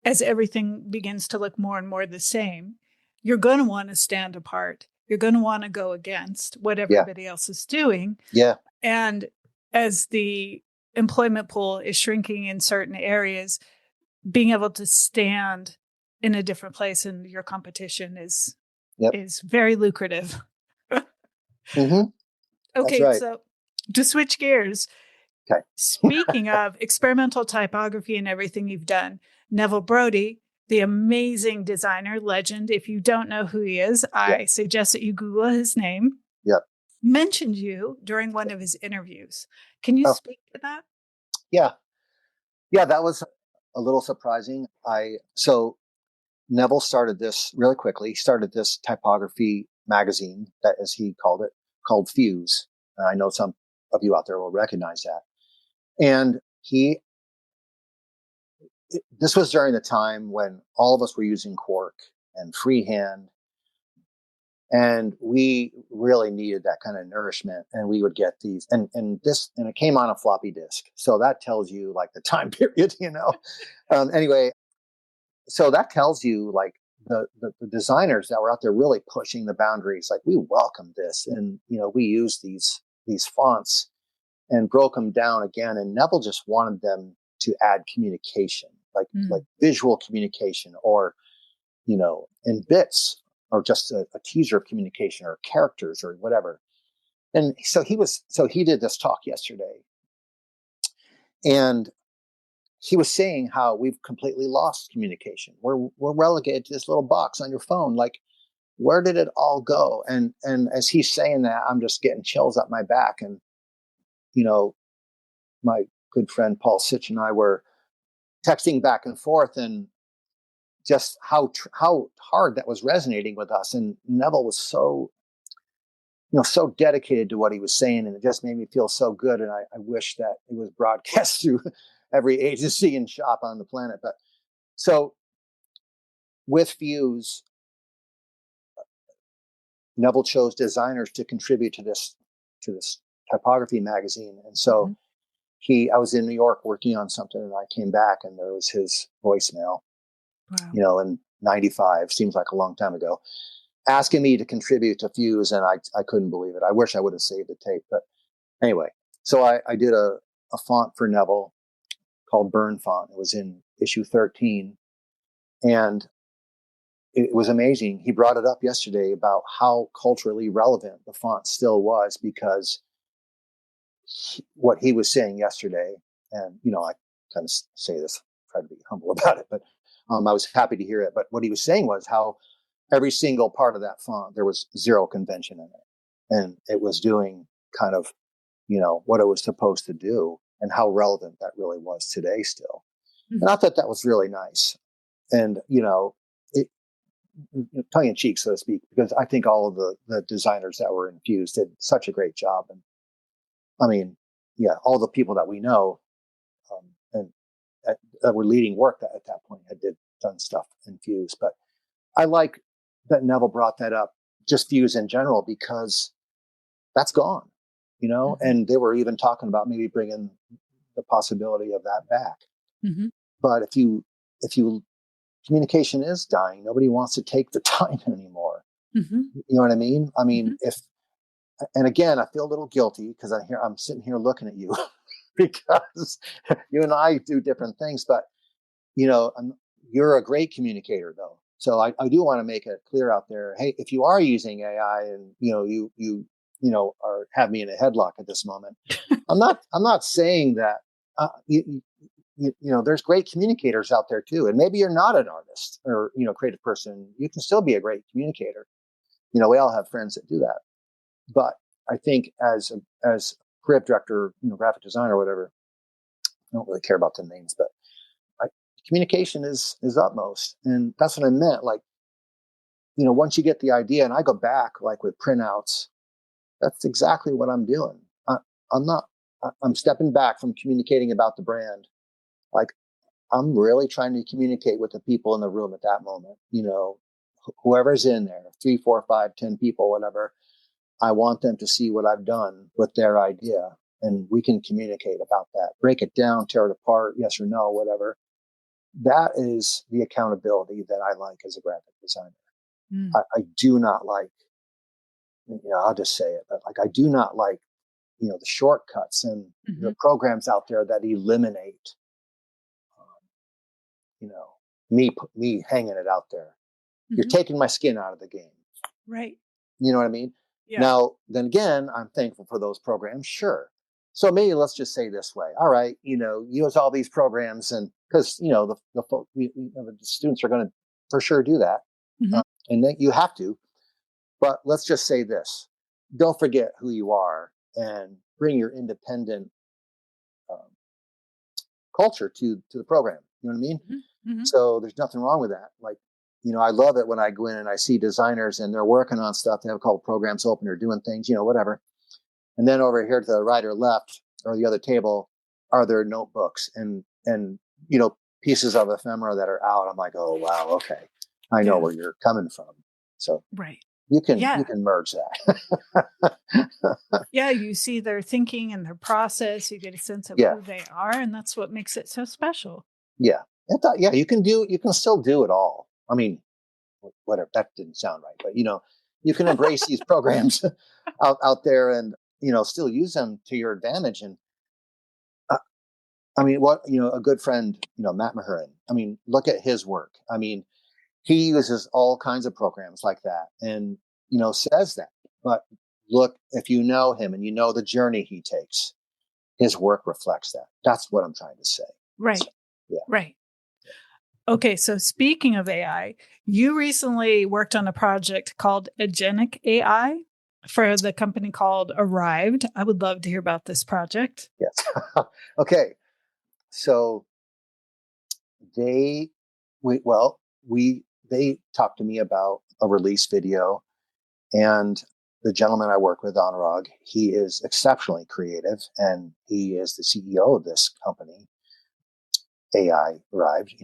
as everything begins to look more and more the same, you're going to want to stand apart. You're going to want to go against what everybody else is doing. Yeah. And as the employment pool is shrinking in certain areas, being able to stand in a different place in your competition is very lucrative. Mm-hmm. Okay, right. So to switch gears, okay. Speaking of experimental typography and everything you've done, Neville Brody, the amazing designer legend, if you don't know who he is, I suggest that you Google his name. Yep. Mentioned you during one of his interviews. Can you speak to that? Yeah. Yeah, that was a little surprising. So Neville started this really quickly. He started this typography magazine, that, as he called it, called Fuse. I know some of you out there will recognize that. And this was during the time when all of us were using Quark and freehand. And we really needed that kind of nourishment. And we would get these, and it came on a floppy disk. So that tells you, like, the time period, anyway, so that tells you, like, the designers that were out there really pushing the boundaries. Like, we welcomed this, and, we used these fonts and broke them down again. And Neville just wanted them to add communication, like visual communication, or, in bits, or just a teaser of communication, or characters, or whatever. And so he did this talk yesterday, and he was saying how we've completely lost communication. We're relegated to this little box on your phone. Like, where did it all go? And as he's saying that, I'm just getting chills up my back. And, my good friend Paul Sitch and I were texting back and forth, and just how hard that was resonating with us. And Neville was so dedicated to what he was saying, and it just made me feel so good. And I wish that it was broadcast through every agency and shop on the planet. But so with Fuse, Neville chose designers to contribute to this typography magazine. And so I was in New York working on something, and I came back, and there was his voicemail, in 95, seems like a long time ago, asking me to contribute to Fuse. And I couldn't believe it. I wish I would have saved the tape. But anyway, so I did a font for Neville called Burn Font. It was in issue 13. And it was amazing. He brought it up yesterday about how culturally relevant the font still was, because what he was saying yesterday, and, I kind of say this, try to be humble about it, but I was happy to hear it. But what he was saying was how every single part of that font, there was zero convention in it. And it was doing kind of, what it was supposed to do, and how relevant that really was today still. Mm-hmm. And I thought that was really nice. And, it, tongue in cheek, so to speak, because I think all of the designers that were infused did such a great job. And I mean, all the people that we know, and that were leading work that at that point had done stuff in Fuse. But I like that Neville brought that up, just Fuse in general, because that's gone, mm-hmm. And they were even talking about maybe bringing the possibility of that back. Mm-hmm. But if you communication is dying, nobody wants to take the time anymore. Mm-hmm. You know what I mean? I mean, mm-hmm. And again, I feel a little guilty because I'm sitting here looking at you because you and I do different things, but you're a great communicator though. So I do want to make it clear out there. Hey, if you are using AI and, you are have me in a headlock at this moment, I'm not saying that, there's great communicators out there too. And maybe you're not an artist or, creative person. You can still be a great communicator. We all have friends that do that. But I think as creative director, graphic designer, or whatever, I don't really care about the names, but communication is utmost. And that's what I meant. Like, once you get the idea, and I go back like with printouts, that's exactly what I'm doing. I'm stepping back from communicating about the brand. Like, I'm really trying to communicate with the people in the room at that moment. Whoever's in there, 3, 4, 5, 10 people, whatever. I want them to see what I've done with their idea, and we can communicate about that, break it down, tear it apart, yes or no, whatever. That is the accountability that I like as a graphic designer. Mm. I do not like, I'll just say it, but like, I do not like, the shortcuts and mm-hmm. the programs out there that eliminate, me hanging it out there. Mm-hmm. You're taking my skin out of the game. Right. You know what I mean? Yeah. Now, then again, I'm thankful for those programs. Sure. So maybe let's just say this way. All right. Use all these programs, and because, the students are going to for sure do that. Mm-hmm. And then you have to, but let's just say this. Don't forget who you are and bring your independent culture to the program. You know what I mean? Mm-hmm. So there's nothing wrong with that. Like, I love it when I go in and I see designers and they're working on stuff. They have a couple programs open or doing things, whatever. And then over here to the right or left or the other table are their notebooks and pieces of ephemera that are out. I'm like, oh, wow. Okay. I know where you're coming from. So right. You can merge that. Yeah. You see their thinking and their process. You get a sense of who they are. And that's what makes it so special. Yeah. You can still do it all. I mean, whatever, that didn't sound right, but you can embrace these programs out there and, still use them to your advantage. And I mean, a good friend, Matt Mahurin, I mean, look at his work. I mean, he uses all kinds of programs like that and, says that, but look, if you know him and the journey he takes, his work reflects that. That's what I'm trying to say. Right. So, yeah. Right. Okay, so speaking of AI, you recently worked on a project called Agentic AI for the company called Arrived. I would love to hear about this project. Yes. Okay. So they talked to me about a release video, and the gentleman I work with, Anurag, he is exceptionally creative, and he is the CEO of this company, AI Arrived,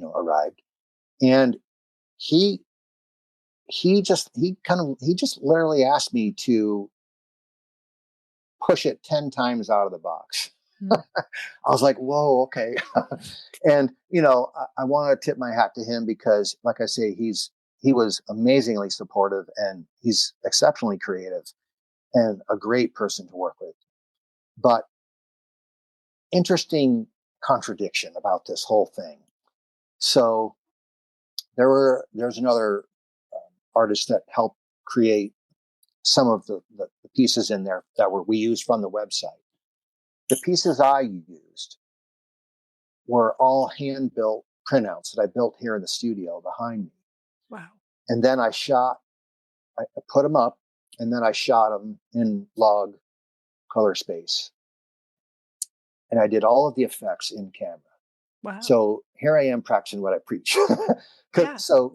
and he just literally asked me to push it 10 times out of the box. Mm. I was like, whoa, okay. And, I want to tip my hat to him because, like I say, he was amazingly supportive, and he's exceptionally creative and a great person to work with. But interesting contradiction about this whole thing. So there's another artists that helped create some of the pieces in there that we used from the website. The pieces I used were all hand-built printouts that I built here in the studio behind me. Wow. And then I put them up, and then I shot them in log color space. And I did all of the effects in camera. Wow. So here I am practicing what I preach. Yeah. So,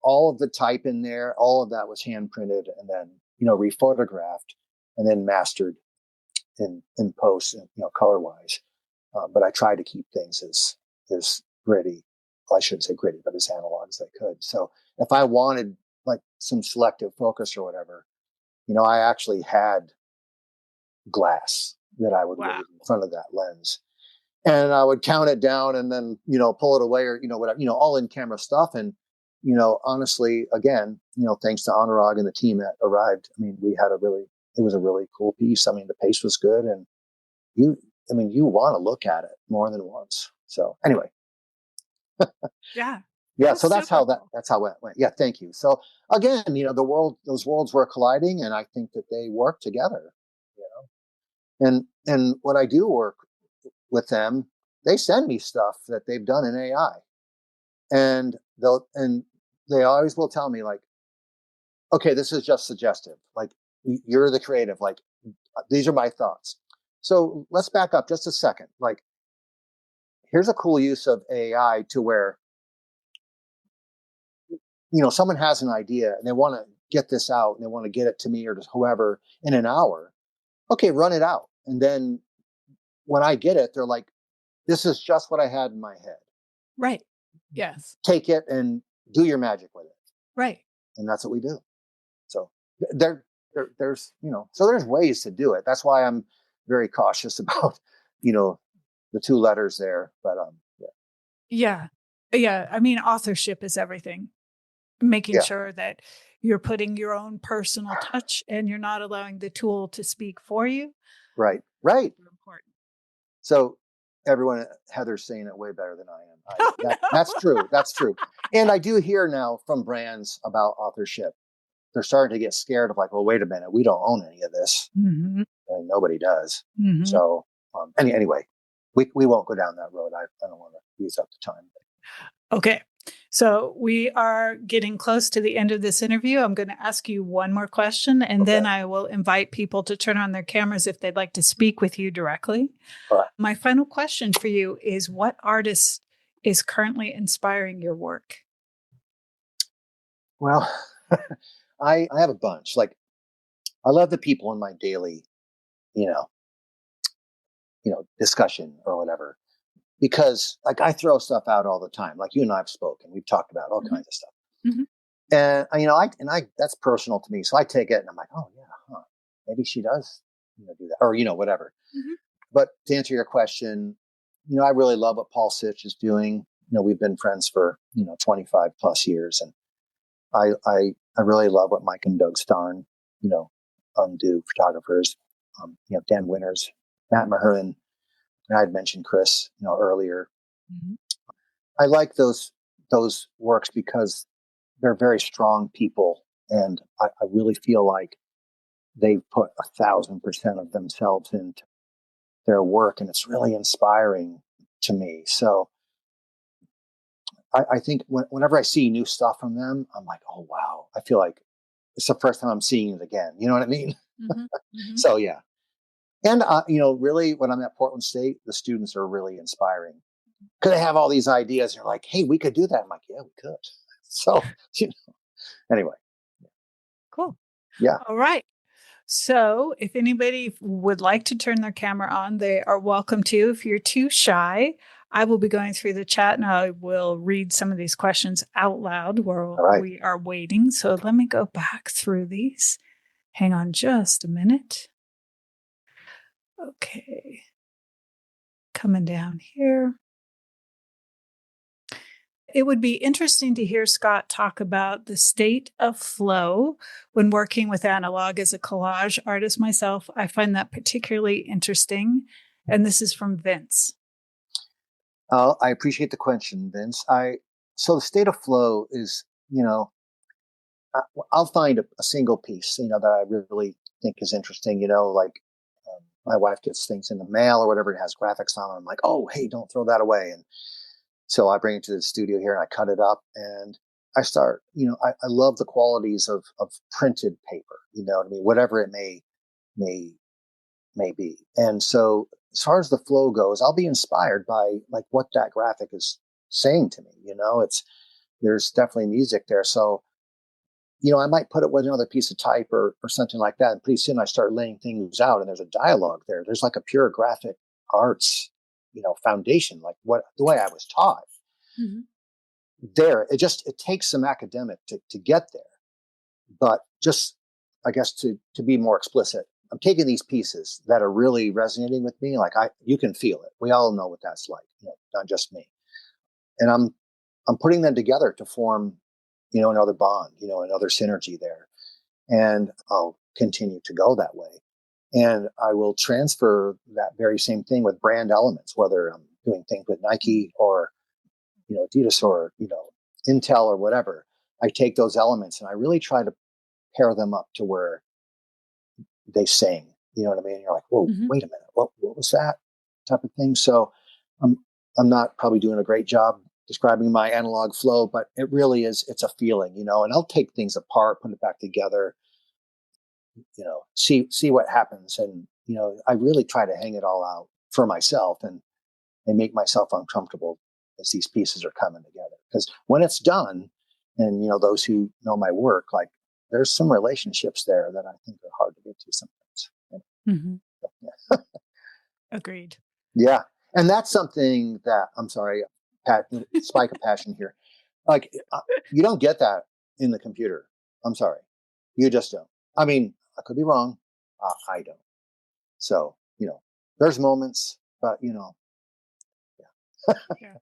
all of the type in there, all of that was hand printed and then, rephotographed and then mastered in post, color wise. But I tried to keep things as gritty. Well, I shouldn't say gritty, but as analog as I could. So if I wanted like some selective focus or whatever, I actually had glass that I would wave in front of that lens. And I would count it down and then, pull it away or, whatever, all in camera stuff. And, honestly, again, thanks to Anurag and the team that arrived, I mean, it was a really cool piece. I mean, the pace was good and you want to look at it more than once. So anyway. Yeah. Yeah. So that's how it went. Yeah. Thank you. So again, those worlds were colliding and I think that they work together, and when I do work with them, they send me stuff that they've done in AI and they always will tell me like, okay, this is just suggestive. Like you're the creative, like these are my thoughts. So let's back up just a second. Like here's a cool use of AI to where, someone has an idea and they want to get this out and they want to get it to me or to whoever in an hour. Okay, run it out. And then when I get it, they're like, this is just what I had in my head. Right. Yes. Take it and do your magic with it. Right. And that's what we do. So there's ways to do it. That's why I'm very cautious about, the two letters there. But yeah. I mean, authorship is everything. Making sure that you're putting your own personal touch and you're not allowing the tool to speak for you. Right. Important. So everyone, Heather's saying it way better than I am. That's true. That's true. And I do hear now from brands about authorship. They're starting to get scared of like, well, wait a minute, we don't own any of this. Mm-hmm. I mean, nobody does. Mm-hmm. So anyway, we won't go down that road. I don't want to use up the time. Okay. So we are getting close to the end of this interview. I'm going to ask you one more question, and then I will invite people to turn on their cameras if they'd like to speak with you directly. All right. My final question for you is, what artist is currently inspiring your work? Well, I have a bunch. Like, I love the people in my daily, discussion or whatever. Because like I throw stuff out all the time. Like you and I have spoken, we've talked about all kinds of stuff. Mm-hmm. And that's personal to me. So I take it and I'm like, oh yeah, maybe she does, do that or, whatever. Mm-hmm. But to answer your question, I really love what Paul Sitch is doing. We've been friends for, 25 plus years. And I really love what Mike and Doug Starn, do, photographers, Dan Winters, Matt Mahurin. And I had mentioned Chris, earlier. Mm-hmm. I like those works because they're very strong people, and I really feel like they've put 1,000% of themselves into their work, and it's really inspiring to me. So I think whenever I see new stuff from them, I'm like, oh wow! I feel like it's the first time I'm seeing it again. You know what I mean? Mm-hmm. Mm-hmm. So yeah. And, really, when I'm at Portland State, the students are really inspiring because they have all these ideas. They're like, hey, we could do that. I'm like, yeah, we could. So, anyway. Cool. Yeah. All right. So if anybody would like to turn their camera on, they are welcome to. If you're too shy, I will be going through the chat and I will read some of these questions out loud while we are waiting. So let me go back through these. Hang on just a minute. Okay. Coming down here. It would be interesting to hear Scott talk about the state of flow when working with analog. As a collage artist myself, I find that particularly interesting. And this is from Vince. I appreciate the question, Vince. So the state of flow is, I'll find a single piece, that I really think is interesting, like my wife gets things in the mail or whatever, it has graphics on it. I'm like, oh, hey, don't throw that away. And so I bring it to the studio here and I cut it up and I start, I love the qualities of printed paper, you know what I mean? Whatever it may, may be. And so as far as the flow goes, I'll be inspired by like what that graphic is saying to me. There's definitely music there. So, I might put it with another piece of type or something like that. And pretty soon I start laying things out and there's a dialogue there. There's like a pure graphic arts, foundation, like the way I was taught Mm-hmm. there. It takes some academic to get there. But just, I guess to be more explicit, I'm taking these pieces that are really resonating with me. Like you can feel it. We all know what that's like, not just me. And I'm putting them together to form, another bond, another synergy there. And I'll continue to go that way. And I will transfer that very same thing with brand elements, whether I'm doing things with Nike or, Adidas or, Intel or whatever. I take those elements and I really try to pair them up to where they sing. You know what I mean? You're like, whoa, wait a minute. What was that type of thing? So I'm not probably doing a great job describing my analog flow, but it really is, it's a feeling, and I'll take things apart, put it back together, see what happens. And, I really try to hang it all out for myself and make myself uncomfortable as these pieces are coming together. Because when it's done, and, those who know my work, like there's some relationships there that I think are hard to get to sometimes. Mm-hmm. So, yeah. Agreed. Yeah. And that's something that, I'm sorry, Pat, spike of passion here. Like, you don't get that in the computer. I'm sorry. You just don't. I mean, I could be wrong. I don't. So, there's moments, but, yeah. Yeah.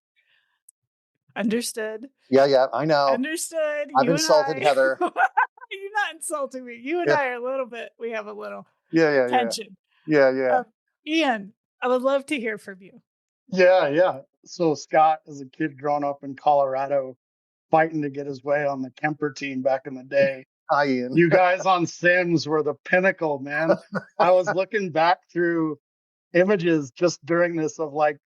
Understood. Yeah, I know. Understood. I've You and insulted I. Heather. You're not insulting me. You and Yeah. I are a little bit, we have a little Yeah. tension. Yeah. Ian, I would love to hear from you. Yeah. So Scott, as a kid growing up in Colorado, fighting to get his way on the Kemper team back in the day. Hi, Ian. You guys on Sims were the pinnacle, man. I was looking back through images just during this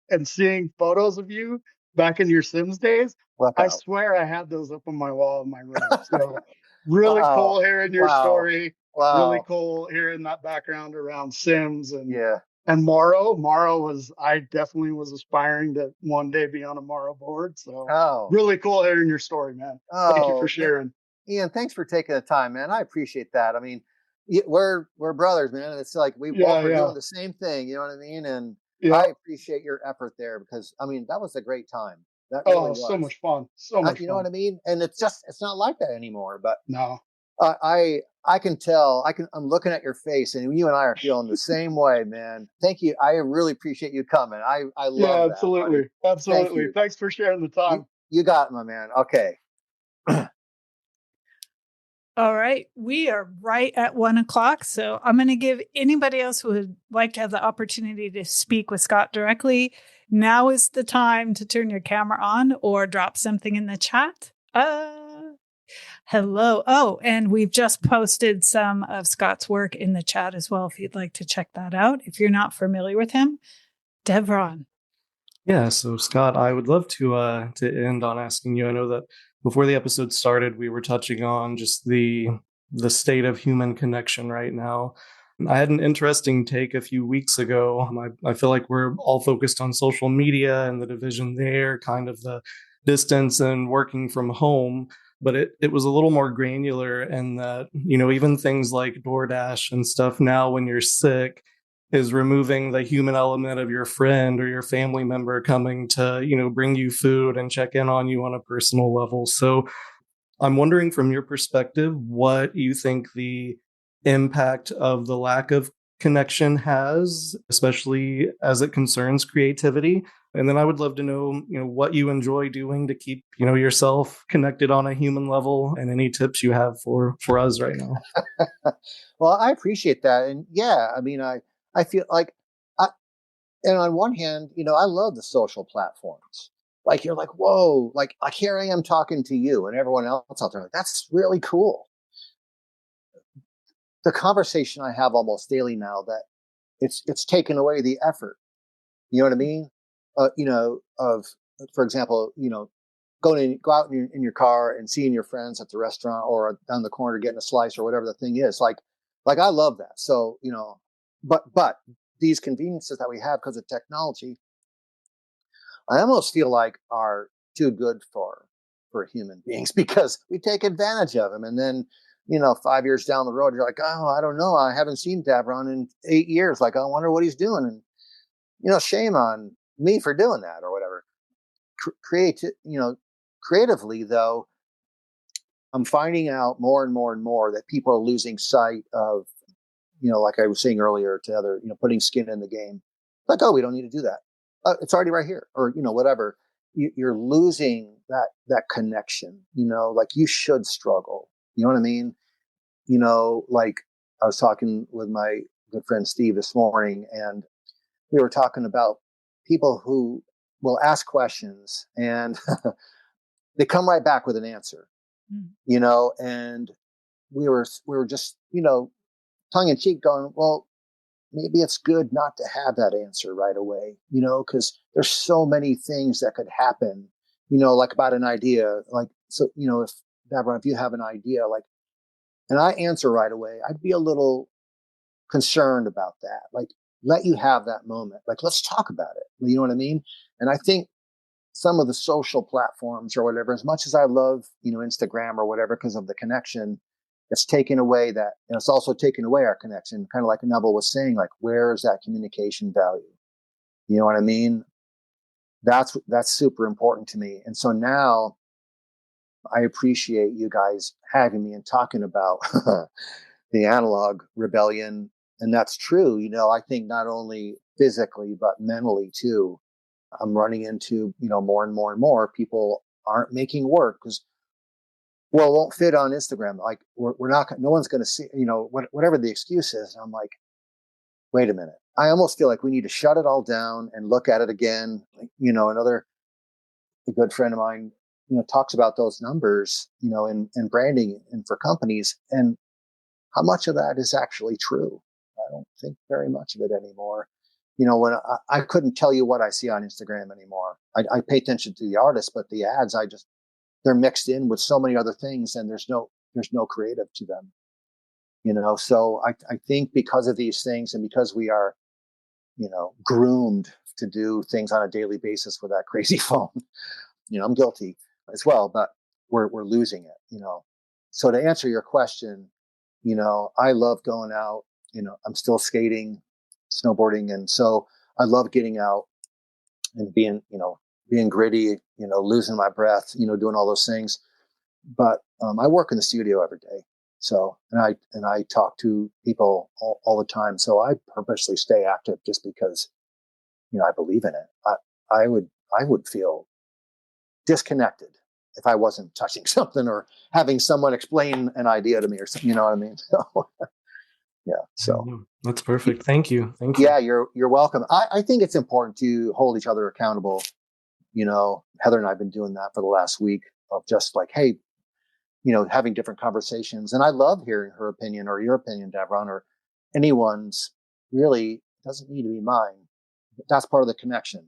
and seeing photos of you back in your Sims days. Look I out. swear I had those up on my wall in my room. So really Wow. cool hearing your story. Wow. Really cool hearing that background around Sims and Yeah. And Morrow I definitely was aspiring to one day be on a Morrow board. So really cool hearing your story, man. Thank you for sharing. Ian, thanks for taking the time, man. I appreciate that. I mean, we're brothers, man. It's like we both are doing the same thing. You know what I mean? And I appreciate your effort there because, I mean, that was a great time. That really was. So much fun. So much fun. You know what I mean? And it's not like that anymore. But no. I can tell. I'm looking at your face, and you and I are feeling the same way, man. Thank you. I really appreciate you coming. I love that. Absolutely. Absolutely. Thanks for sharing the time. You got it, my man. Okay. All right. We are right at 1:00. So I'm going to give anybody else who would like to have the opportunity to speak with Scott directly. Now is the time to turn your camera on or drop something in the chat. Hello. Oh, and we've just posted some of Scott's work in the chat as well, if you'd like to check that out. If you're not familiar with him, Devron. Yeah, so Scott, I would love to end on asking you. I know that before the episode started, we were touching on just the state of human connection right now. I had an interesting take a few weeks ago. I feel like we're all focused on social media and the division there, kind of the distance and working from home. But it was a little more granular, and that, even things like DoorDash and stuff now, when you're sick, is removing the human element of your friend or your family member coming to, bring you food and check in on you on a personal level. So I'm wondering, from your perspective, what you think the impact of the lack of connection has, especially as it concerns creativity. And then I would love to know, what you enjoy doing to keep, yourself connected on a human level, and any tips you have for us right now. Well, I appreciate that. And yeah, I mean, I feel like and on one hand, I love the social platforms. like you're like, whoa, like here I am talking to you and everyone else out there. Like, that's really cool. The conversation I have almost daily now, that it's taken away the effort. You know what I mean? For example, go out in your car and seeing your friends at the restaurant or down the corner getting a slice or whatever the thing is. Like I love that. So, but these conveniences that we have because of technology, I almost feel like are too good for human beings because we take advantage of them. And then, 5 years down the road, you're like, oh, I don't know. I haven't seen Davron in 8 years. Like, I wonder what he's doing. And, shame on me for doing that or whatever. Creatively though, I'm finding out more and more and more that people are losing sight of, like I was saying earlier to other, putting skin in the game. Like, oh, we don't need to do that. It's already right here, or whatever. You're losing that connection. Like you should struggle. You know what I mean? Like I was talking with my good friend Steve this morning, and we were talking about people who will ask questions and they come right back with an answer. And we were just, tongue in cheek going, well, maybe it's good not to have that answer right away, because there's so many things that could happen, like about an idea, like, so, if Deborah, if you have an idea, like, and I answer right away, I'd be a little concerned about that. Like, let you have that moment. Like, let's talk about it. You know what I mean? And I think some of the social platforms or whatever, as much as I love, Instagram or whatever, because of the connection, it's taken away that, and it's also taken away our connection. Kind of like Neville was saying, like, where is that communication value? You know what I mean? That's super important to me. And so now I appreciate you guys having me and talking about the analog rebellion. And that's true. I think not only physically, but mentally too. I'm running into, more and more and more people aren't making work because, well, it won't fit on Instagram. Like we're not, no one's going to see, whatever the excuse is. And I'm like, wait a minute. I almost feel like we need to shut it all down and look at it again. Another good friend of mine, talks about those numbers, in branding and for companies, and how much of that is actually true. I don't think very much of it anymore. When I couldn't tell you what I see on Instagram anymore. I pay attention to the artists, but the ads, they're mixed in with so many other things, and there's no creative to them. So I think because of these things, and because we are, groomed to do things on a daily basis with that crazy phone, I'm guilty as well, but we're losing it. So to answer your question, I love going out. I'm still skating, snowboarding, and so I love getting out and being gritty, losing my breath, doing all those things. But I work in the studio every day. So, and I talk to people all the time. So I purposely stay active just because, I believe in it. I would feel disconnected if I wasn't touching something or having someone explain an idea to me or something. You know what I mean? So, yeah. So that's perfect. Thank you. Thank you. Yeah, you're welcome. I think it's important to hold each other accountable. Heather and I have been doing that for the last week of just like, hey, having different conversations. And I love hearing her opinion or your opinion, Davron, or anyone's. Really doesn't need to be mine. But that's part of the connection.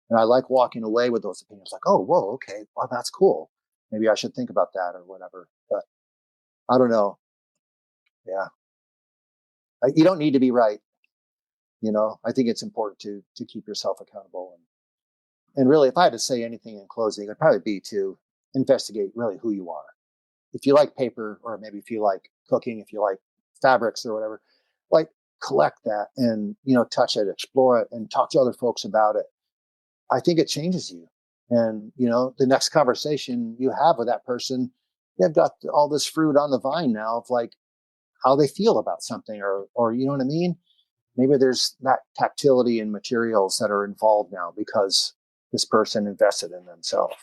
And I like walking away with those opinions like, oh, whoa, okay, well, that's cool. Maybe I should think about that or whatever. But I don't know. Yeah. You don't need to be right. I think it's important to keep yourself accountable. And really, if I had to say anything in closing, it'd probably be to investigate really who you are. If you like paper, or maybe if you like cooking, if you like fabrics or whatever, like collect that and, touch it, explore it, and talk to other folks about it. I think it changes you. And, the next conversation you have with that person, they've got all this fruit on the vine now of like how they feel about something or, you know what I mean? Maybe there's that tactility in materials that are involved now because this person invested in themselves.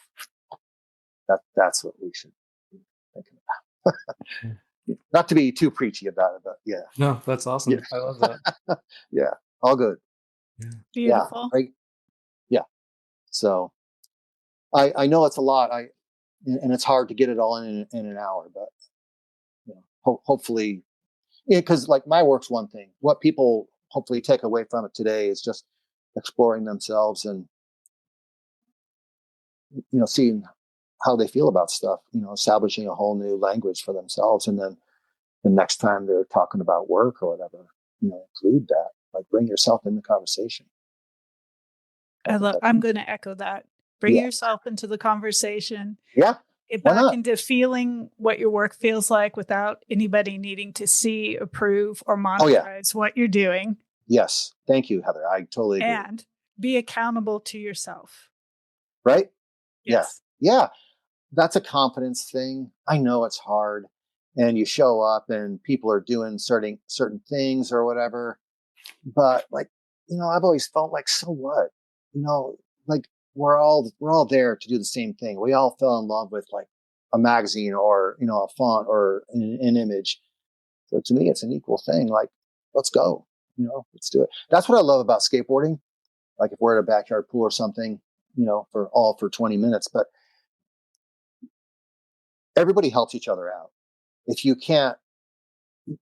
That's what we should be thinking about. Not to be too preachy about it, but yeah. No, that's awesome. Yeah. I love that. Yeah. All good. Beautiful. Yeah. Right. Yeah. So I know it's a lot. And it's hard to get it all in an hour, but hopefully, because like my work's one thing. What people hopefully take away from it today is just exploring themselves and seeing how they feel about stuff. Establishing a whole new language for themselves, and then the next time they're talking about work or whatever, include that. Like bring yourself in the conversation. I'm going to echo that. Bring yourself into the conversation. Yeah. Get Why back not? into feeling what your work feels like without anybody needing to see, approve, or monetize what you're doing. Yes. Thank you, Heather. I totally agree. And be accountable to yourself. Right? Yes. Yeah. That's a confidence thing. I know it's hard. And you show up and people are doing certain things or whatever. But like, I've always felt like, so what? Like we're all there to do the same thing. We all fell in love with like a magazine or, a font or an image. So to me, it's an equal thing. Like, let's go, let's do it. That's what I love about skateboarding. Like if we're at a backyard pool or something, for 20 minutes, but everybody helps each other out. If you can't,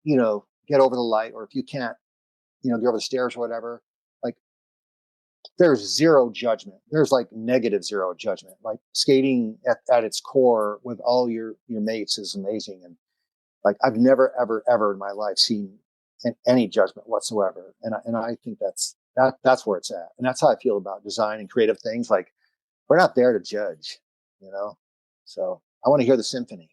get over the light, or if you can't, get over the stairs or whatever, like there's zero judgment. There's like negative zero judgment. Like skating at its core with all your mates is amazing. And like, I've never, ever, ever in my life seen any judgment whatsoever. And I think that's where it's at. And that's how I feel about design and creative things. Like we're not there to judge, so I want to hear the symphony.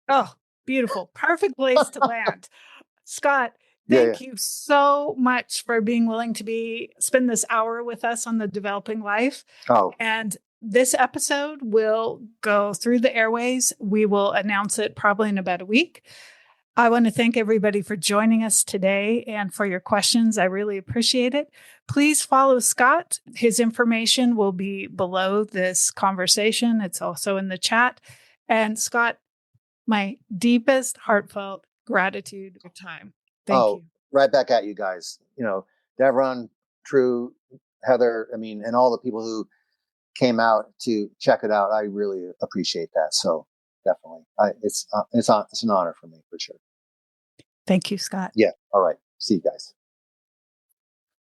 Oh, beautiful. Perfect place to land. Scott, thank you so much for being willing to spend this hour with us on the Developing Life. Oh. And this episode will go through the airways. We will announce it probably in about a week. I want to thank everybody for joining us today and for your questions. I really appreciate it. Please follow Scott. His information will be below this conversation. It's also in the chat. And Scott, my deepest heartfelt gratitude for time. Thank you. Right back at you guys. Devron, True, Heather, and all the people who came out to check it out. I really appreciate that. So definitely, it's an honor for me for sure. Thank you, Scott. Yeah. All right. See you guys.